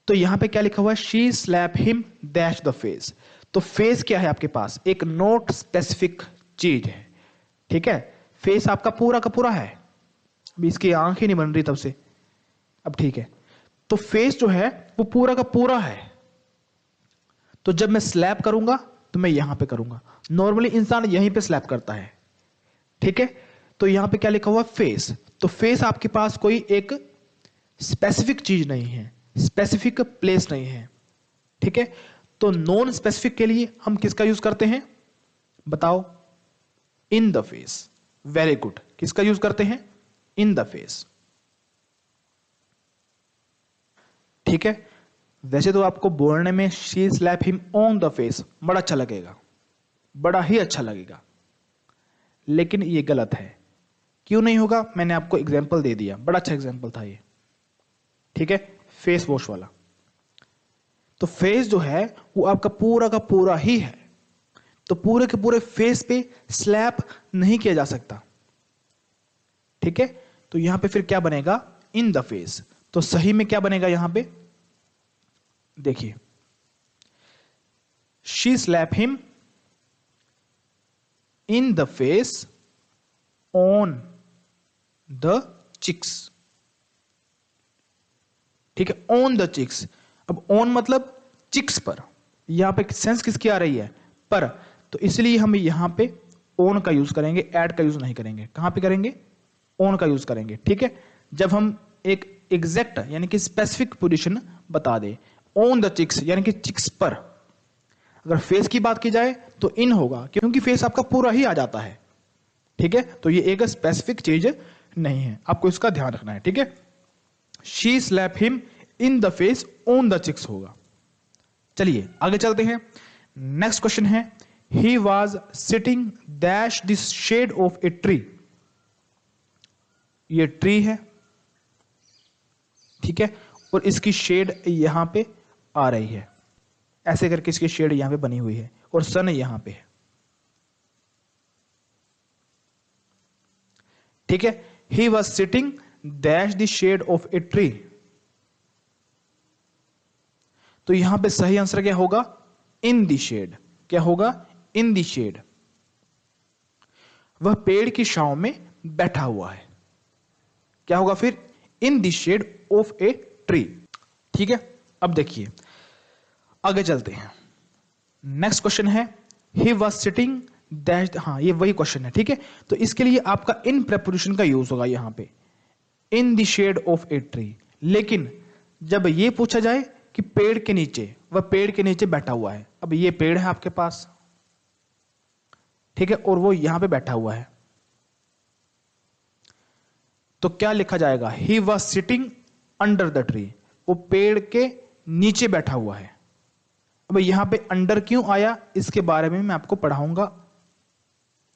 [SPEAKER 2] तो यहां पे क्या लिखा हुआ है? She slap him dash the face. तो फेस क्या है आपके पास? एक नॉट स्पेसिफिक चीज है। ठीक है। फेस आपका पूरा का पूरा है। अभी इसकी आंख ही नहीं बन रही तब से। अब ठीक है। तो फेस जो है वो पूरा का पूरा है। तो जब मैं स्लैप करूंगा तो मैं यहां पे करूंगा। नॉर्मली इंसान यहीं पे स्लैप करता है। ठीक है। तो यहां पे क्या लिखा हुआ? फेस। तो फेस आपके पास कोई एक स्पेसिफिक चीज नहीं है, स्पेसिफिक प्लेस नहीं है। ठीक है। तो नॉन स्पेसिफिक के लिए हम किसका यूज करते हैं? बताओ। इन द फेस। Very good. किसका यूज करते हैं? इन द फेस। ठीक है। वैसे तो आपको बोलने में she slap him on the face बड़ा अच्छा लगेगा, बड़ा ही अच्छा लगेगा, लेकिन ये गलत है। क्यों नहीं होगा? मैंने आपको एग्जाम्पल दे दिया, बड़ा अच्छा एग्जाम्पल था ये। ठीक है। फेस वॉश वाला। तो फेस जो है वो आपका पूरा का पूरा ही है। तो पूरे के पूरे फेस पे स्लैप नहीं किया जा सकता। ठीक है। तो यहां पे फिर क्या बनेगा? In the face. तो सही में क्या बनेगा यहां पे? देखिए, she slap him in the face on the cheeks. ठीक है। On the cheeks. अब ऑन मतलब चिक्स पर। यहां पे सेंस किसकी आ रही है? पर। तो इसलिए हम यहां पे ऑन का यूज करेंगे, एड का यूज नहीं करेंगे। कहां पे करेंगे? ऑन का यूज करेंगे। ठीक है। जब हम एक एग्जैक्ट यानी कि स्पेसिफिक पोजीशन बता दे, ऑन द चिक्स यानी कि चिक्स पर। अगर फेस की बात की जाए तो इन होगा, क्योंकि फेस आपका पूरा ही आ जाता है। ठीक है। तो ये एक स्पेसिफिक चीज नहीं है, आपको इसका ध्यान रखना है। ठीक है। She slap him in the face on the cheeks होगा। चलिए आगे चलते हैं। नेक्स्ट क्वेश्चन है, he was sitting dash this shade of a tree. ये ट्री है। ठीक है। और इसकी शेड यहां पे आ रही है, ऐसे करके इसकी शेड यहां पे बनी हुई है, और सन यहां पे है। ठीक है। He was sitting dash the shade of a tree. तो यहां पे सही आंसर क्या होगा? In the shade. क्या होगा? In the shade. वह पेड़ की छांव में बैठा हुआ है। क्या होगा फिर? In the shade of a tree. ठीक है। अब देखिए आगे चलते हैं। नेक्स्ट क्वेश्चन है, ही वॉज सिटिंग डैश। हाँ, ये वही क्वेश्चन है। ठीक है। तो इसके लिए आपका इन प्रेपोजिशन का यूज होगा यहां पे, in the shade of a tree. लेकिन जब ये पूछा जाए कि पेड़ के नीचे, वह पेड़ के नीचे बैठा हुआ है। अब ये पेड़ है आपके पास, ठीक है, और वो यहां पे बैठा हुआ है। तो क्या लिखा जाएगा? ही was sitting under the tree, वो पेड़ के नीचे बैठा हुआ है। अब यहां पे अंडर क्यों आया, इसके बारे में मैं आपको पढ़ाऊंगा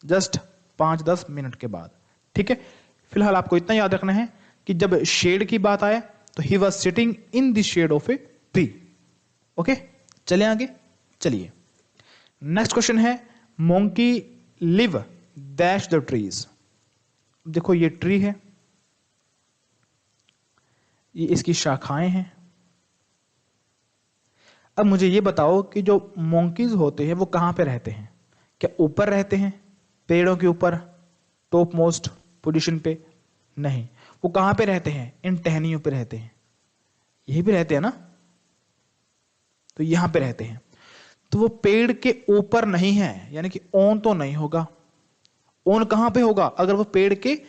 [SPEAKER 2] जस्ट 5-10 मिनट के बाद, ठीक है। फिलहाल आपको इतना याद रखना है कि जब शेड की बात आए तो he was sitting in the shade of a tree. Okay, चले आगे, चलिए। नेक्स्ट क्वेश्चन है, monkey live dash the trees. देखो ये ट्री है, ये इसकी शाखाएं हैं। अब मुझे ये बताओ कि जो मोंकीज होते हैं वो कहां पे रहते हैं? क्या ऊपर रहते हैं, पेड़ों के ऊपर, टॉप मोस्ट पोजीशन पे? नहीं, वो कहां पे रहते हैं? इन टहनियों पे रहते हैं। यही पे रहते हैं ना, तो यहां पे रहते हैं। तो वो पेड़ के ऊपर नहीं है, यानी कि ऑन तो नहीं होगा। ऑन कहां पे होगा? अगर वो पेड़ के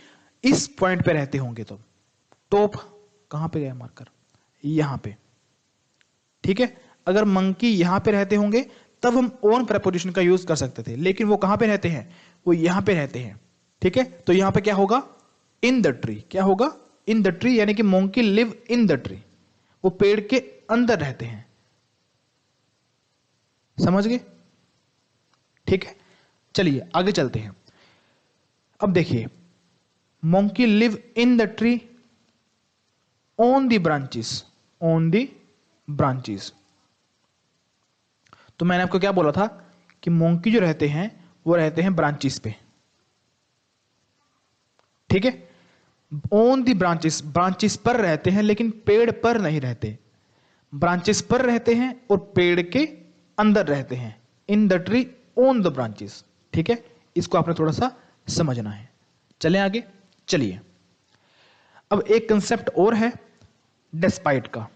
[SPEAKER 2] इस पॉइंट पे रहते होंगे तो। टॉप कहां पे गया मार्कर? यहां पे, ठीक है। अगर मंकी यहां पे रहते होंगे तब हम ऑन प्रेपोजिशन का यूज कर सकते थे, लेकिन वो कहां पे रहते हैं? वो यहां पे रहते हैं, ठीक है। तो यहां पे क्या होगा? In the tree. क्या होगा? इन द ट्री, यानी कि monkey live in the tree, वो पेड़ के अंदर रहते हैं। समझ गए? ठीक है, चलिए आगे चलते हैं। अब देखिए, monkey live in the tree on the branches, on the branches. तो मैंने आपको क्या बोला था कि मोंकी जो रहते हैं वो रहते हैं ब्रांचेस पे, ठीक है। ऑन दी ब्रांचेस, ब्रांचेस पर रहते हैं लेकिन पेड़ पर नहीं रहते। ब्रांचेस पर रहते हैं और पेड़ के अंदर रहते हैं। In the tree on the branches, ठीक है। इसको आपने थोड़ा सा समझना है। चलें आगे, चलिए। अब एक कंसेप्ट और है डिस्पाइट का,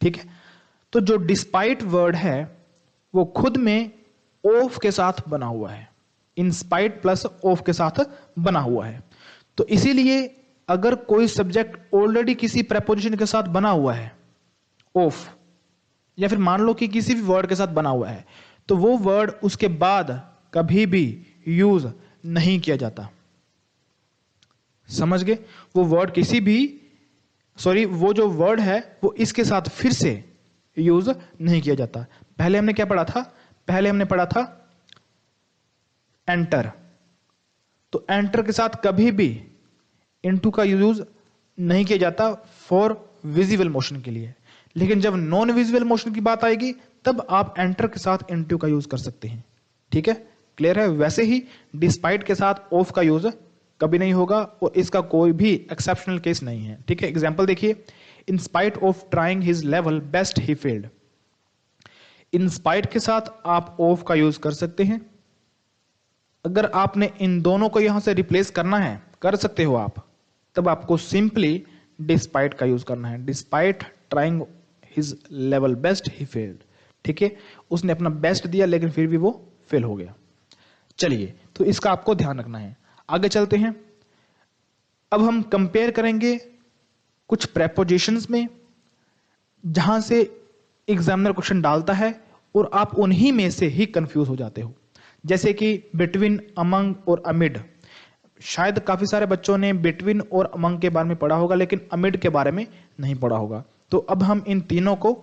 [SPEAKER 2] ठीक है। तो जो डिस्पाइट वर्ड है वो खुद में ऑफ के साथ बना हुआ है, इंस्पाइट प्लस ऑफ के साथ बना हुआ है। तो इसीलिए अगर कोई सब्जेक्ट ऑलरेडी किसी प्रेपोजिशन के साथ बना हुआ है, ऑफ, या फिर मान लो कि किसी भी वर्ड के साथ बना हुआ है, तो वो वर्ड उसके बाद कभी भी यूज नहीं किया जाता। समझ गए? वो वर्ड किसी भी, सॉरी, वो जो वर्ड है वो इसके साथ फिर से यूज नहीं किया जाता। पहले हमने क्या पढ़ा था? पहले हमने पढ़ा था एंटर। तो एंटर के साथ कभी भी इनटू का यूज नहीं किया जाता फॉर विजिबल मोशन के लिए, लेकिन जब नॉन विजिबल मोशन की बात आएगी तब आप एंटर के साथ इनटू का यूज कर सकते हैं, ठीक है। क्लियर है? वैसे ही डिस्पाइट के साथ ऑफ का यूज कभी नहीं होगा और इसका कोई भी एक्सेप्शनल केस नहीं है, ठीक है। एग्जांपल देखिए, in spite of trying his level best he failed. In spite के साथ आप ऑफ का यूज कर सकते हैं। अगर आपने इन दोनों को यहां से रिप्लेस करना है, कर सकते हो आप, तब आपको सिंपली डिस्पाइट का यूज करना है। Despite trying his level best he failed, ठीक है। उसने अपना बेस्ट दिया लेकिन फिर भी वो फेल हो गया। चलिए, तो इसका आपको ध्यान रखना है। आगे चलते हैं। अब हम कंपेयर करेंगे कुछ प्रेपोजिशंस में जहां से एग्जामिनर क्वेश्चन डालता है और आप उन्हीं में से ही कंफ्यूज हो जाते हो, जैसे कि बिटवीन, अमंग और अमिड। शायद काफी सारे बच्चों ने बिटवीन और अमंग के बारे में पढ़ा होगा लेकिन अमिड के बारे में नहीं पढ़ा होगा। तो अब हम इन तीनों को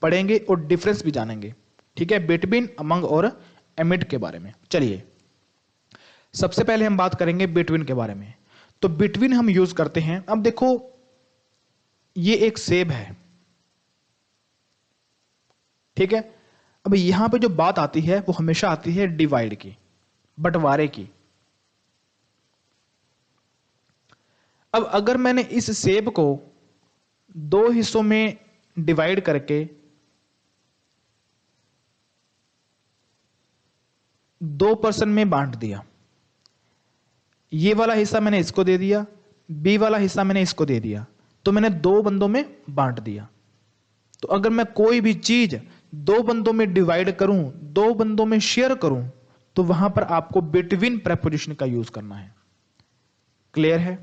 [SPEAKER 2] पढ़ेंगे और डिफरेंस भी जानेंगे, ठीक है, बिटवीन, अमंग और अमिड के बारे में। चलिए, सबसे पहले हम बात करेंगे बिटवीन के बारे में। तो बिटवीन हम यूज करते हैं, अब देखो ये एक सेब है, ठीक है। अब यहां पे जो बात आती है वो हमेशा आती है डिवाइड की, बंटवारे की। अब अगर मैंने इस सेब को दो हिस्सों में डिवाइड करके दो पर्सन में बांट दिया, ये वाला हिस्सा मैंने इसको दे दिया, बी वाला हिस्सा मैंने इसको दे दिया, तो मैंने दो बंदों में बांट दिया। तो अगर मैं कोई भी चीज दो बंदों में डिवाइड करूं, दो बंदों में शेयर करूं, तो वहां पर आपको बिटवीन प्रेपोजिशन का यूज करना है। क्लियर है?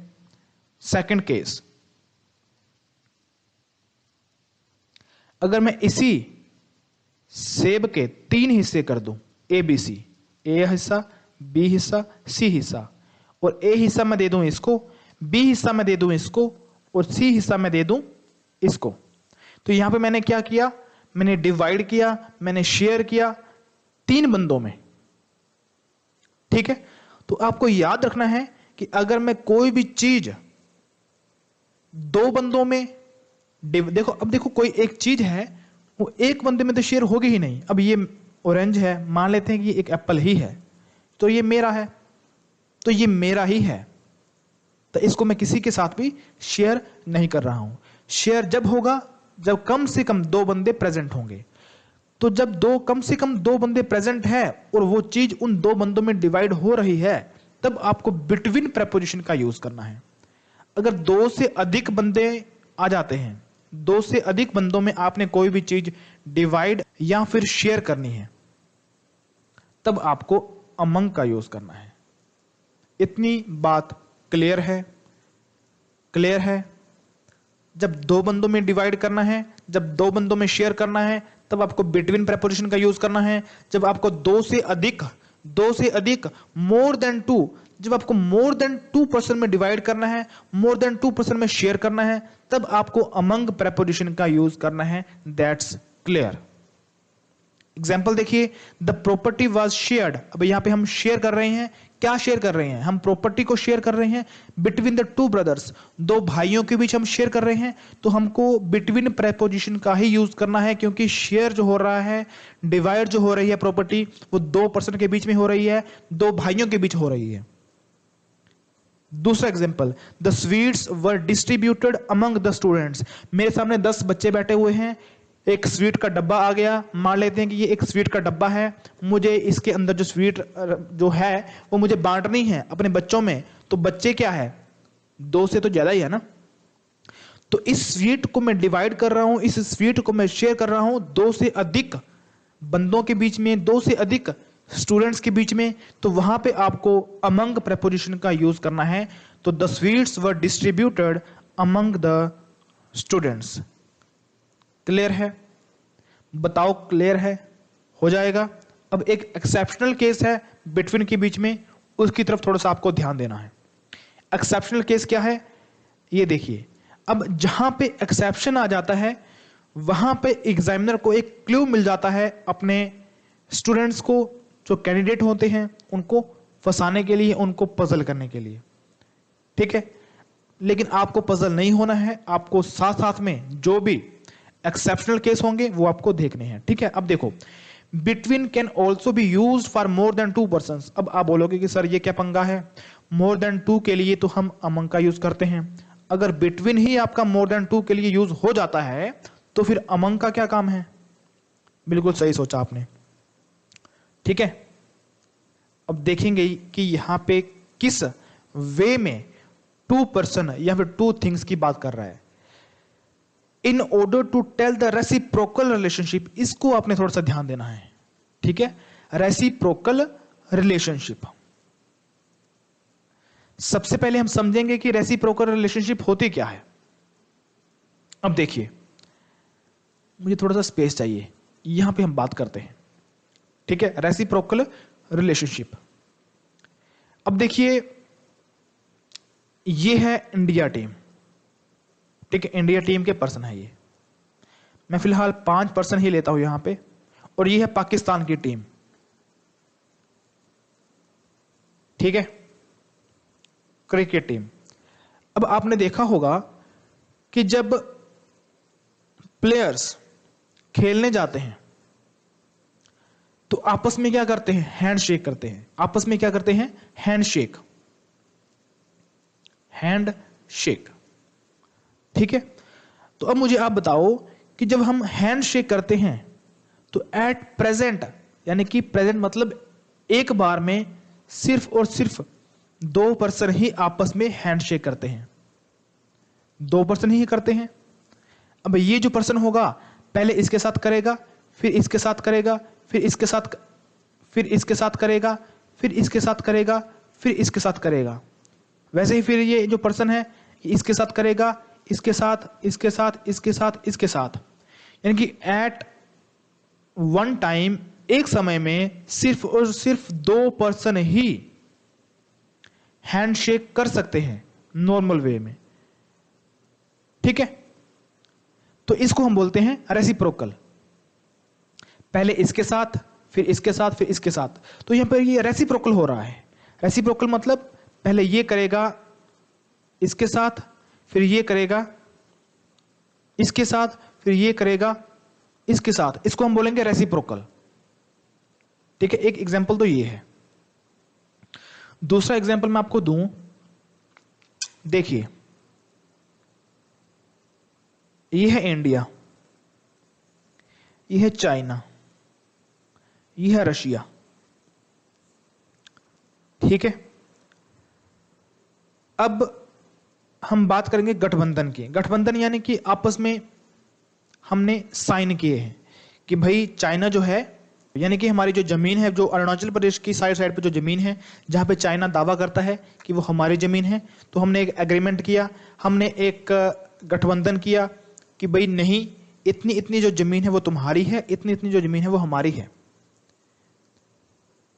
[SPEAKER 2] सेकंड केस, अगर मैं इसी सेब के तीन हिस्से कर दूं, ए बी सी, ए हिस्सा, बी हिस्सा, सी हिस्सा, और ए हिस्सा मैं दे दूं इसको, बी हिस्सा मैं दे दूं इसको और सी हिस्सा मैं दे दूं इसको। तो यहां पे मैंने क्या किया, मैंने डिवाइड किया, मैंने शेयर किया 3 बंदों में। ठीक है, तो आपको याद रखना है कि अगर मैं कोई भी चीज 2 बंदों में देखो, अब देखो कोई एक चीज है वो एक बंदे में तो शेयर होगी ही नहीं। अब ये ऑरेंज है, मान लेते हैं कि ये एक एप्पल ही है, तो ये मेरा है, तो ये मेरा ही है, तो इसको मैं किसी के साथ भी शेयर नहीं कर रहा हूं। शेयर जब होगा जब कम से कम 2 बंदे प्रेजेंट होंगे। तो जब कम से कम 2 बंदे प्रेजेंट है और वो चीज उन 2 बंदों में डिवाइड हो रही है, तब आपको बिटवीन प्रेपोजिशन का यूज करना है। अगर 2 से अधिक बंदे आ जाते हैं, 2 से अधिक बंदों में आपने कोई भी चीज डिवाइड या फिर शेयर करनी है, तब आपको अमंग का यूज करना है। इतनी बात क्लियर है? क्लियर है? जब 2 बंदों में डिवाइड करना है, जब 2 बंदों में शेयर करना है, तब आपको बिटवीन प्रेपोजिशन का यूज करना है। जब आपको 2 से अधिक मोर देन 2, जब आपको मोर देन 2 पर्सन में डिवाइड करना है, मोर देन 2 पर्सन में शेयर करना है, तब आपको अमंग प्रेपोजिशन का यूज करना है। That's clear. एग्जाम्पल देखिए, द प्रॉपर्टी वॉज शेयर्ड। अब यहां पे हम शेयर कर रहे हैं, क्या शेयर कर रहे हैं? हम प्रॉपर्टी को शेयर कर रहे हैं बिटवीन द 2 ब्रदर्स, 2 भाइयों के बीच हम शेयर कर रहे हैं। तो हमको बिटवीन प्रेपोजिशन का ही यूज करना है, क्योंकि शेयर जो हो रहा है, डिवाइड जो हो रही है प्रॉपर्टी, वो 2 पर्सन के बीच में हो रही है, 2 भाइयों के बीच हो रही है। दूसरा example, the sweets were distributed among the students. मेरे सामने 10 बच्चे बैठे हुए हैं, एक स्वीट का डब्बा आ गया, मान लेते हैं कि ये एक स्वीट का डब्बा है, मुझे इसके अंदर जो स्वीट जो है वो मुझे बांटनी है अपने बच्चों में। तो बच्चे क्या है, 2 से तो ज्यादा ही है ना। तो इस स्वीट को मैं डिवाइड कर रहा हूं, इस स्वीट को मैं शेयर कर रहा हूं 2 से अधिक बंदों के बीच में, 2 से अधिक स्टूडेंट्स के बीच में। तो वहां पे आपको अमंग प्रेपोजिशन का यूज करना है। तो the sweets were distributed among the students. Clear है? बताओ क्लियर है? हो जाएगा। अब एक एक्सेप्शनल केस है बिटवीन के बीच में, उसकी तरफ थोड़ा सा आपको ध्यान देना है। एक्सेप्शनल केस क्या है ये देखिए। अब जहां पे एक्सेप्शन आ जाता है, वहां पे एग्जामिनर को एक क्लू मिल जाता है अपने स्टूडेंट्स को, जो कैंडिडेट होते हैं उनको फंसाने के लिए, उनको पजल करने के लिए। ठीक है, लेकिन आपको पजल नहीं होना है, आपको साथ साथ में जो भी एक्सेप्शनल केस होंगे वो आपको देखने हैं। ठीक है, अब देखो, between can also be use for more than 2 person. अब आप बोलोगे कि सर ये क्या पंगा है, मोर देन 2 के लिए तो हम अमंग का यूज करते हैं। अगर बिटवीन ही आपका मोर देन 2 के लिए यूज हो जाता है, तो फिर अमंग का क्या काम है? बिल्कुल सही सोचा आपने। ठीक है, अब देखेंगे कि यहां पे किस वे में 2 पर्सन या फिर 2 थिंग्स की बात कर रहा है। In order to tell the reciprocal relationship, इसको आपने थोड़ा सा ध्यान देना है। ठीक है, रेसिप्रोकल रिलेशनशिप। सबसे पहले हम समझेंगे कि रेसिप्रोकल रिलेशनशिप होती क्या है। अब देखिए, मुझे थोड़ा सा स्पेस चाहिए, यहां पे हम बात करते हैं। ठीक है, रेसिप्रोकल रिलेशनशिप। अब देखिए, ये है इंडिया टीम। ठीक है, इंडिया टीम के पर्सन है ये। मैं फिलहाल 5 पर्सन ही लेता हूं यहां पे, और ये है पाकिस्तान की टीम। ठीक है, क्रिकेट टीम। अब आपने देखा होगा कि जब प्लेयर्स खेलने जाते हैं तो आपस में क्या करते हैं? हैंडशेक करते हैं। आपस में क्या करते हैं? हैंडशेक। हैंडशेक। ठीक है, तो अब मुझे आप बताओ कि जब हम हैंडशेक करते हैं तो एट प्रेजेंट, यानी कि प्रेजेंट मतलब एक बार में सिर्फ और सिर्फ 2 पर्सन ही आपस में हैंडशेक करते हैं। 2 पर्सन ही करते हैं। अब ये जो पर्सन होगा पहले इसके साथ करेगा, फिर इसके साथ करेगा, फिर इसके साथ, फिर इसके साथ करेगा, फिर इसके साथ करेगा, फिर इसके साथ करेगा। वैसे ही फिर ये जो पर्सन है इसके साथ करेगा, इसके साथ, इसके साथ, इसके साथ, इसके साथ। यानी कि एट वन टाइम, एक समय में सिर्फ और सिर्फ 2 पर्सन ही हैंडशेक कर सकते हैं। नॉर्मल वे में, ठीक है। तो इसको हम बोलते हैं रेसिप्रोकल। पहले इसके साथ, फिर इसके साथ, फिर इसके साथ। तो यहां पर ये रेसिप्रोकल हो रहा है। रेसिप्रोकल मतलब पहले ये करेगा इसके साथ, फिर ये करेगा इसके साथ, फिर ये करेगा इसके साथ। इसको हम बोलेंगे रेसिप्रोकल, ठीक है। एक एग्जांपल तो ये है। दूसरा एग्जांपल मैं आपको दूं, देखिए ये है इंडिया, ये है चाइना, ये है रशिया, ठीक है। अब हम बात करेंगे गठबंधन की। गठबंधन यानी कि आपस में हमने साइन किए हैं कि भाई चाइना जो है, यानी कि हमारी जो जमीन है, जो अरुणाचल प्रदेश की साइड पे जो जमीन है, जहां पे चाइना दावा करता है कि वो हमारी जमीन है, तो हमने एक एग्रीमेंट किया, हमने एक गठबंधन किया कि भाई नहीं, इतनी इतनी जो जमीन है वो तुम्हारी है, इतनी इतनी जो जमीन है वो हमारी है,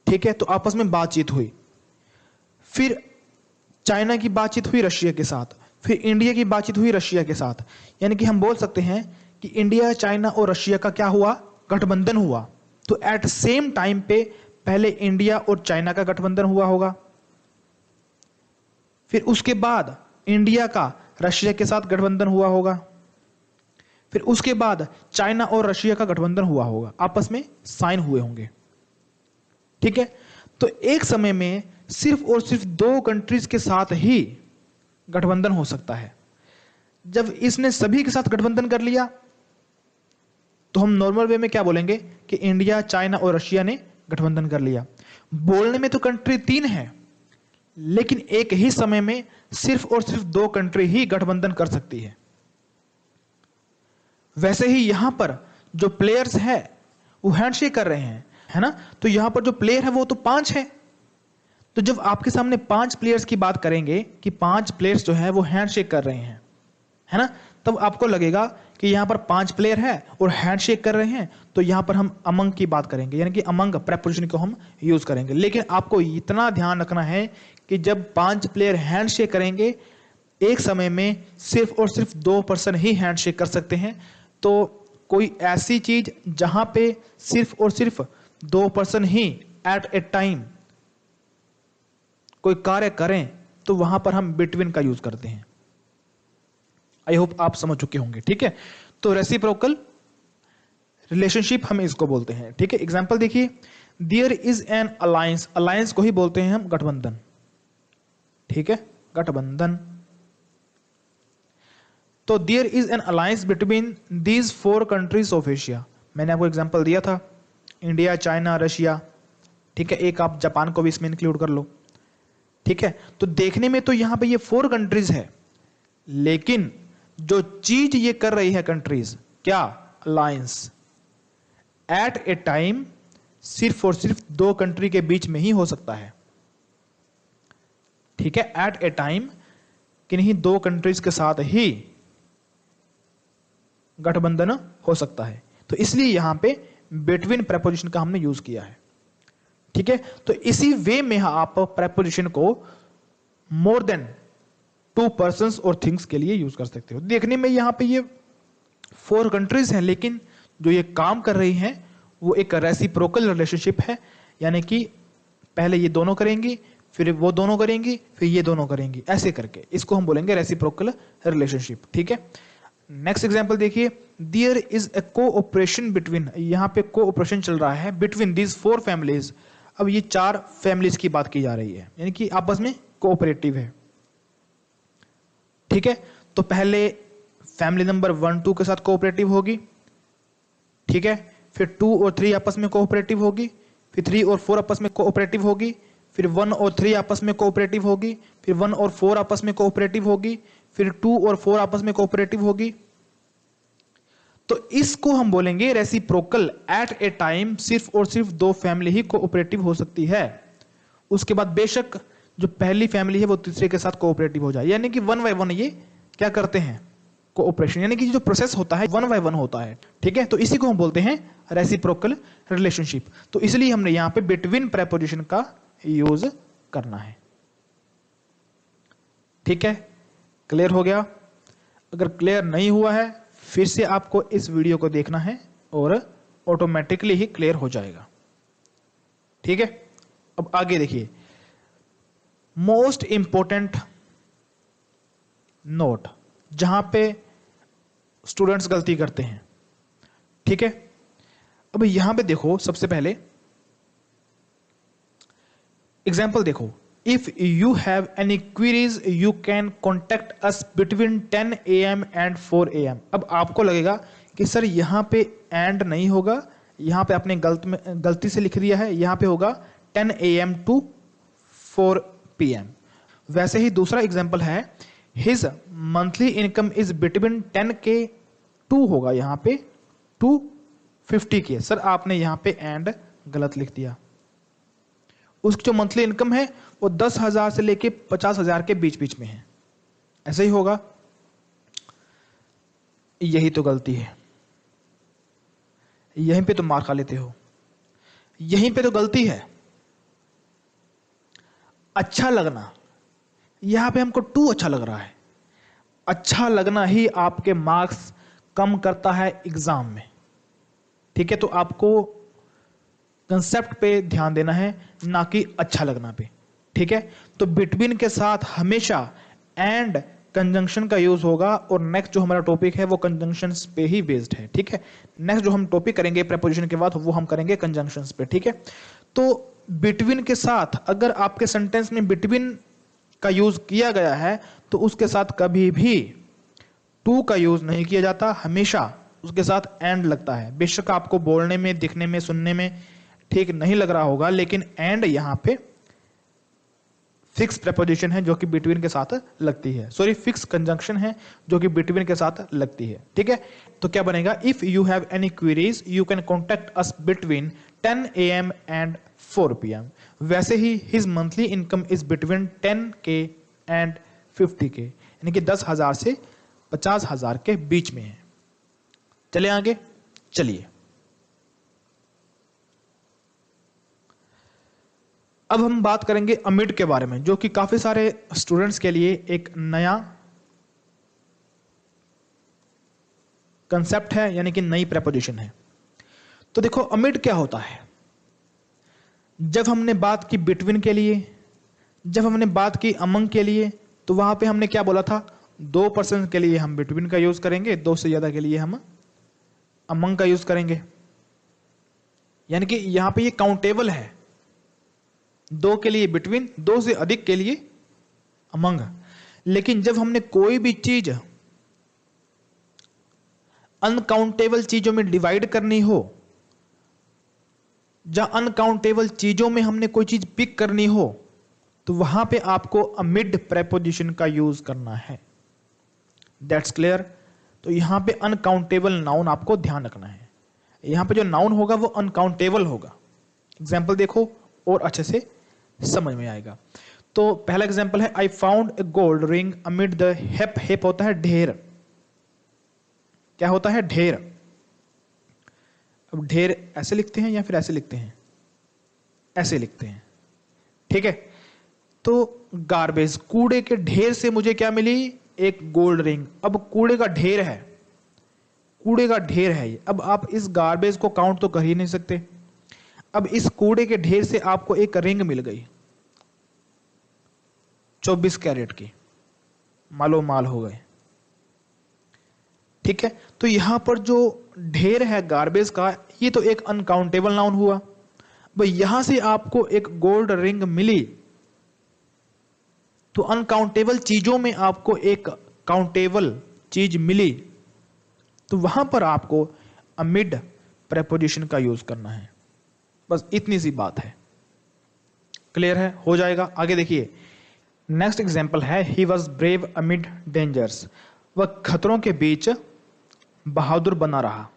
[SPEAKER 2] ठीक है। तो आपस में बातचीत हुई, फिर चाइना की बातचीत हुई रशिया के साथ, फिर इंडिया की बातचीत हुई रशिया के साथ। यानी कि हम बोल सकते हैं कि इंडिया, चाइना और रशिया का क्या हुआ, गठबंधन हुआ। तो एट सेम टाइम पे पहले इंडिया और चाइना का गठबंधन हुआ होगा, फिर उसके बाद इंडिया का रशिया के साथ गठबंधन हुआ होगा, फिर उसके बाद चाइना और रशिया का गठबंधन हुआ होगा, आपस में साइन हुए होंगे, ठीक है। तो एक समय में सिर्फ और सिर्फ दो कंट्रीज के साथ ही गठबंधन हो सकता है। जब इसने सभी के साथ गठबंधन कर लिया तो हम नॉर्मल वे में क्या बोलेंगे कि इंडिया, चाइना और रशिया ने गठबंधन कर लिया। बोलने में तो कंट्री 3 है, लेकिन एक ही समय में सिर्फ और सिर्फ 2 कंट्री ही गठबंधन कर सकती है। वैसे ही यहां पर जो प्लेयर्स है वो हैंडशेक कर रहे हैं, है ना। तो यहां पर जो प्लेयर है वो तो 5 है। तो जब आपके सामने 5 प्लेयर्स की बात करेंगे कि 5 प्लेयर्स जो है वो हैंडशेक कर रहे हैं, है ना, तब आपको लगेगा कि यहां पर 5 प्लेयर है और हैंडशेक कर रहे हैं, तो यहां पर हम अमंग की बात करेंगे, यानी कि अमंग प्रेपोजिशन को हम यूज करेंगे। लेकिन आपको इतना ध्यान रखना है कि जब 5 प्लेयर हैंडशेक करेंगे, एक समय में सिर्फ और सिर्फ 2 पर्सन ही हैंडशेक कर सकते हैं। तो कोई ऐसी चीज जहां पे सिर्फ और सिर्फ 2 पर्सन ही एट ए टाइम कोई कार्य करें, तो वहां पर हम बिटवीन का यूज करते हैं। आई होप आप समझ चुके होंगे, ठीक है। तो रेसिप्रोकल रिलेशनशिप हम इसको बोलते हैं, ठीक है। एग्जांपल देखिए, there is an alliance, alliance को ही बोलते हैं हम गठबंधन, ठीक है, गठबंधन। तो there is an alliance between these 4 countries of Asia. मैंने आपको एग्जांपल दिया था, इंडिया, चाइना, रशिया, ठीक है। एक आप जापान को भी इसमें इंक्लूड कर लो, ठीक है। तो देखने में तो यहां पे ये 4 कंट्रीज है, लेकिन जो चीज ये कर रही है कंट्रीज, क्या, अलायंस, एट ए टाइम सिर्फ और सिर्फ 2 कंट्री के बीच में ही हो सकता है, ठीक है। एट ए टाइम किन्हीं 2 कंट्रीज के साथ ही गठबंधन हो सकता है। तो इसलिए यहां पे बिटवीन प्रेपोजिशन का हमने यूज किया है, ठीक है। तो इसी वे में आप प्रेपोजिशन को मोर देन 2 पर्सन्स और थिंग्स के लिए यूज कर सकते हो। देखने में यहां पे ये 4 कंट्रीज हैं, लेकिन जो ये काम कर रही हैं वो एक रेसिप्रोकल रिलेशनशिप है, यानी कि पहले ये दोनों करेंगी, फिर वो दोनों करेंगी, फिर ये दोनों करेंगी, ऐसे करके इसको हम बोलेंगे रेसिप्रोकल रिलेशनशिप, ठीक है। नेक्स्ट एग्जांपल देखिए, there is a cooperation between, यहां पे कोऑपरेशन चल रहा है बिटवीन दीज 4 फैमिलीज। अब ये 4 फैमिलीज की बात की जा रही है, यानी कि आपस में कोऑपरेटिव है, ठीक है। तो पहले फैमिली नंबर 1, 2 के साथ कोऑपरेटिव होगी, ठीक है। फिर 2 और 3 आपस में कोऑपरेटिव होगी, फिर 3 और 4 आपस में कोऑपरेटिव होगी, फिर 1 और 3 आपस में कोऑपरेटिव होगी, फिर 1 और 4 आपस में कोऑपरेटिव होगी, फिर 2 और 4 आपस में कोऑपरेटिव होगी। तो इसको हम बोलेंगे रेसिप्रोकल। एट ए टाइम सिर्फ और सिर्फ 2 फैमिली ही कोऑपरेटिव हो सकती है। उसके बाद बेशक जो पहली फैमिली है वो तीसरे के साथ कोऑपरेटिव हो जाए, यानी कि 1 बाय 1 ये क्या करते हैं, कोऑपरेशन, यानी कि जो प्रोसेस होता है 1 बाय 1 होता है, ठीक है। तो इसी को हम बोलते हैं रेसिप्रोकल रिलेशनशिप। तो इसलिए हमने यहां पे बिटवीन प्रेपोजिशन का यूज करना है। ठीक है, क्लियर हो गया? अगर क्लियर नहीं हुआ है फिर से आपको इस वीडियो को देखना है और ऑटोमेटिकली ही क्लियर हो जाएगा। ठीक है, अब आगे देखिए, मोस्ट इंपॉर्टेंट नोट जहां पे स्टूडेंट्स गलती करते हैं। ठीक है, अब यहां पे देखो, सबसे पहले एग्जाम्पल देखो, if you have any queries you can contact us between 10 AM and 4 AM। अब आपको लगेगा कि सर यहां पे एंड नहीं होगा, यहां पे आपने गलती से लिख दिया है, यहां पे होगा 10 AM टू 4 PM। वैसे ही दूसरा एग्जाम्पल है, his monthly income is between 10K to होगा यहां पे टू 50K। सर आपने यहां पे एंड गलत लिख दिया, उसकी जो मंथली इनकम है वो 10,000 से लेके 50,000 के बीच बीच में है, ऐसे ही होगा। यही तो गलती है, यहीं पे तो मार खा लेते हो, यहीं पे तो गलती है। अच्छा लगना, यहां पे हमको टू अच्छा लग रहा है, अच्छा लगना ही आपके मार्क्स कम करता है एग्जाम में। ठीक है, तो आपको कंसेप्ट पे ध्यान देना है, ना कि अच्छा लगना पे। ठीक है, तो बिटवीन के साथ हमेशा एंड कंजंक्शन का यूज होगा, और नेक्स्ट जो हमारा टॉपिक है वो कंजंक्शंस पे ही बेस्ड है। ठीक है, नेक्स्ट जो हम टॉपिक करेंगे प्रेपोजिशन के बाद वो हम करेंगे कंजंक्शंस पे। ठीक है, तो बिटवीन के साथ अगर आपके सेंटेंस में बिटवीन का यूज किया गया है तो उसके साथ कभी भी टू का यूज नहीं किया जाता, हमेशा उसके साथ एंड लगता है। बेशक आपको बोलने में, दिखने में, सुनने में ठीक नहीं लग रहा होगा, लेकिन एंड यहां पे फिक्स प्रेपोजिशन है जो कि बिटवीन के साथ लगती है, सॉरी फिक्स कंजंक्शन है जो कि बिटवीन के साथ लगती है। ठीक है, तो क्या बनेगा, if you have any queries you can contact us between 10 AM and 4 PM। वैसे ही his monthly income is between 10K and 50K, यानी कि 10,000 से 50,000 के बीच में है। चले आगे, चलिए अब हम बात करेंगे अमिड के बारे में, जो कि काफी सारे स्टूडेंट्स के लिए एक नया कंसेप्ट है, यानी कि नई प्रेपोजिशन है। तो देखो अमिड क्या होता है। जब हमने बात की बिटवीन के लिए, जब हमने बात की अमंग के लिए, तो वहां पे हमने क्या बोला था, 2% के लिए हम बिटवीन का यूज करेंगे, 2 से ज्यादा के लिए हम अमंग का यूज करेंगे। यानी कि यहां पे ये काउंटेबल है, 2 के लिए बिटवीन, 2 से अधिक के लिए अमंग। लेकिन जब हमने कोई भी चीज अनकाउंटेबल चीजों में डिवाइड करनी हो, या अनकाउंटेबल चीजों में हमने कोई चीज पिक करनी हो, तो वहां पे आपको अमिड प्रेपोजिशन का यूज करना है। That's clear? तो यहां पे अनकाउंटेबल नाउन आपको ध्यान रखना है, यहां पे जो नाउन होगा वो अनकाउंटेबल होगा। एग्जाम्पल देखो और अच्छे से समझ में आएगा। तो पहला एग्जांपल है, I found a gold ring amid the heap. Heap होता है ढेर, क्या होता है, ढेर। अब ढेर ऐसे लिखते हैं या फिर ऐसे लिखते हैं, ऐसे लिखते हैं। ठीक है, तो गार्बेज, कूड़े के ढेर से मुझे क्या मिली, एक गोल्ड रिंग। अब कूड़े का ढेर है, कूड़े का ढेर है ये। अब आप इस गार्बेज को काउंट तो कर ही नहीं सकते। अब इस कूड़े के ढेर से आपको एक रिंग मिल गई 24 कैरेट की, मालो माल हो गए। ठीक है, तो यहां पर जो ढेर है गार्बेज का, ये तो एक अनकाउंटेबल नाउन हुआ। भाई यहां से आपको एक गोल्ड रिंग मिली, तो अनकाउंटेबल चीजों में आपको एक काउंटेबल चीज मिली, तो वहां पर आपको अमिड प्रेपोजिशन का यूज करना है। बस इतनी सी बात है, क्लियर है, हो जाएगा। आगे देखिए, नेक्स्ट एग्जांपल है, he was brave amid dangers. वह खतरों के बीच बहादुर बना रहा।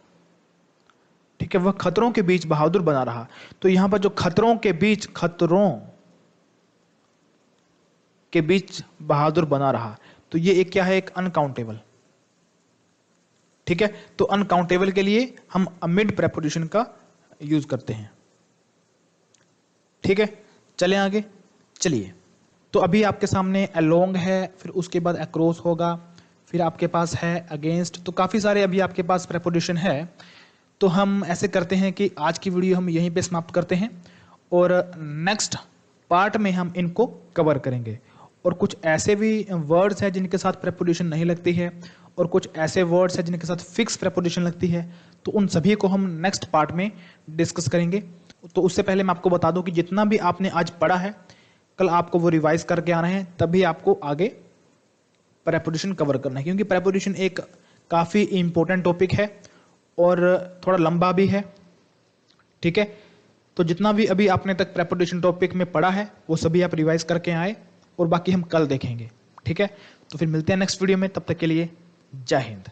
[SPEAKER 2] ठीक है, वह खतरों के बीच बहादुर बना रहा। तो यहां पर जो खतरों के बीच, खतरों के बीच बहादुर बना रहा, तो ये एक क्या है, एक अनकाउंटेबल। ठीक है, तो अनकाउंटेबल के लिए हम अमिड प्रेपोजिशन का यूज करते हैं। ठीक है, चलें आगे, चलिए तो अभी आपके सामने अलोंग है, फिर उसके बाद अक्रॉस होगा, फिर आपके पास है अगेंस्ट। तो काफ़ी सारे अभी आपके पास प्रेपोजिशन है। तो हम ऐसे करते हैं कि आज की वीडियो हम यहीं पे समाप्त करते हैं और नेक्स्ट पार्ट में हम इनको कवर करेंगे। और कुछ ऐसे भी वर्ड्स हैं जिनके साथ प्रेपोजिशन नहीं लगती है और कुछ ऐसे वर्ड्स हैं जिनके साथ फिक्स प्रेपोजिशन लगती है, तो उन सभी को हम नेक्स्ट पार्ट में डिस्कस करेंगे। तो उससे पहले मैं आपको बता दूं कि जितना भी आपने आज पढ़ा है कल आपको वो रिवाइज करके आना है, तभी आपको आगे प्रेपोजिशन कवर करना है, क्योंकि प्रेपोजिशन एक काफ़ी इंपॉर्टेंट टॉपिक है और थोड़ा लंबा भी है। ठीक है, तो जितना भी अभी आपने तक प्रेपोजिशन टॉपिक में पढ़ा है वो सभी आप रिवाइज करके आए और बाकी हम कल देखेंगे। ठीक है, तो फिर मिलते हैं नेक्स्ट वीडियो में, तब तक के लिए जय हिंद।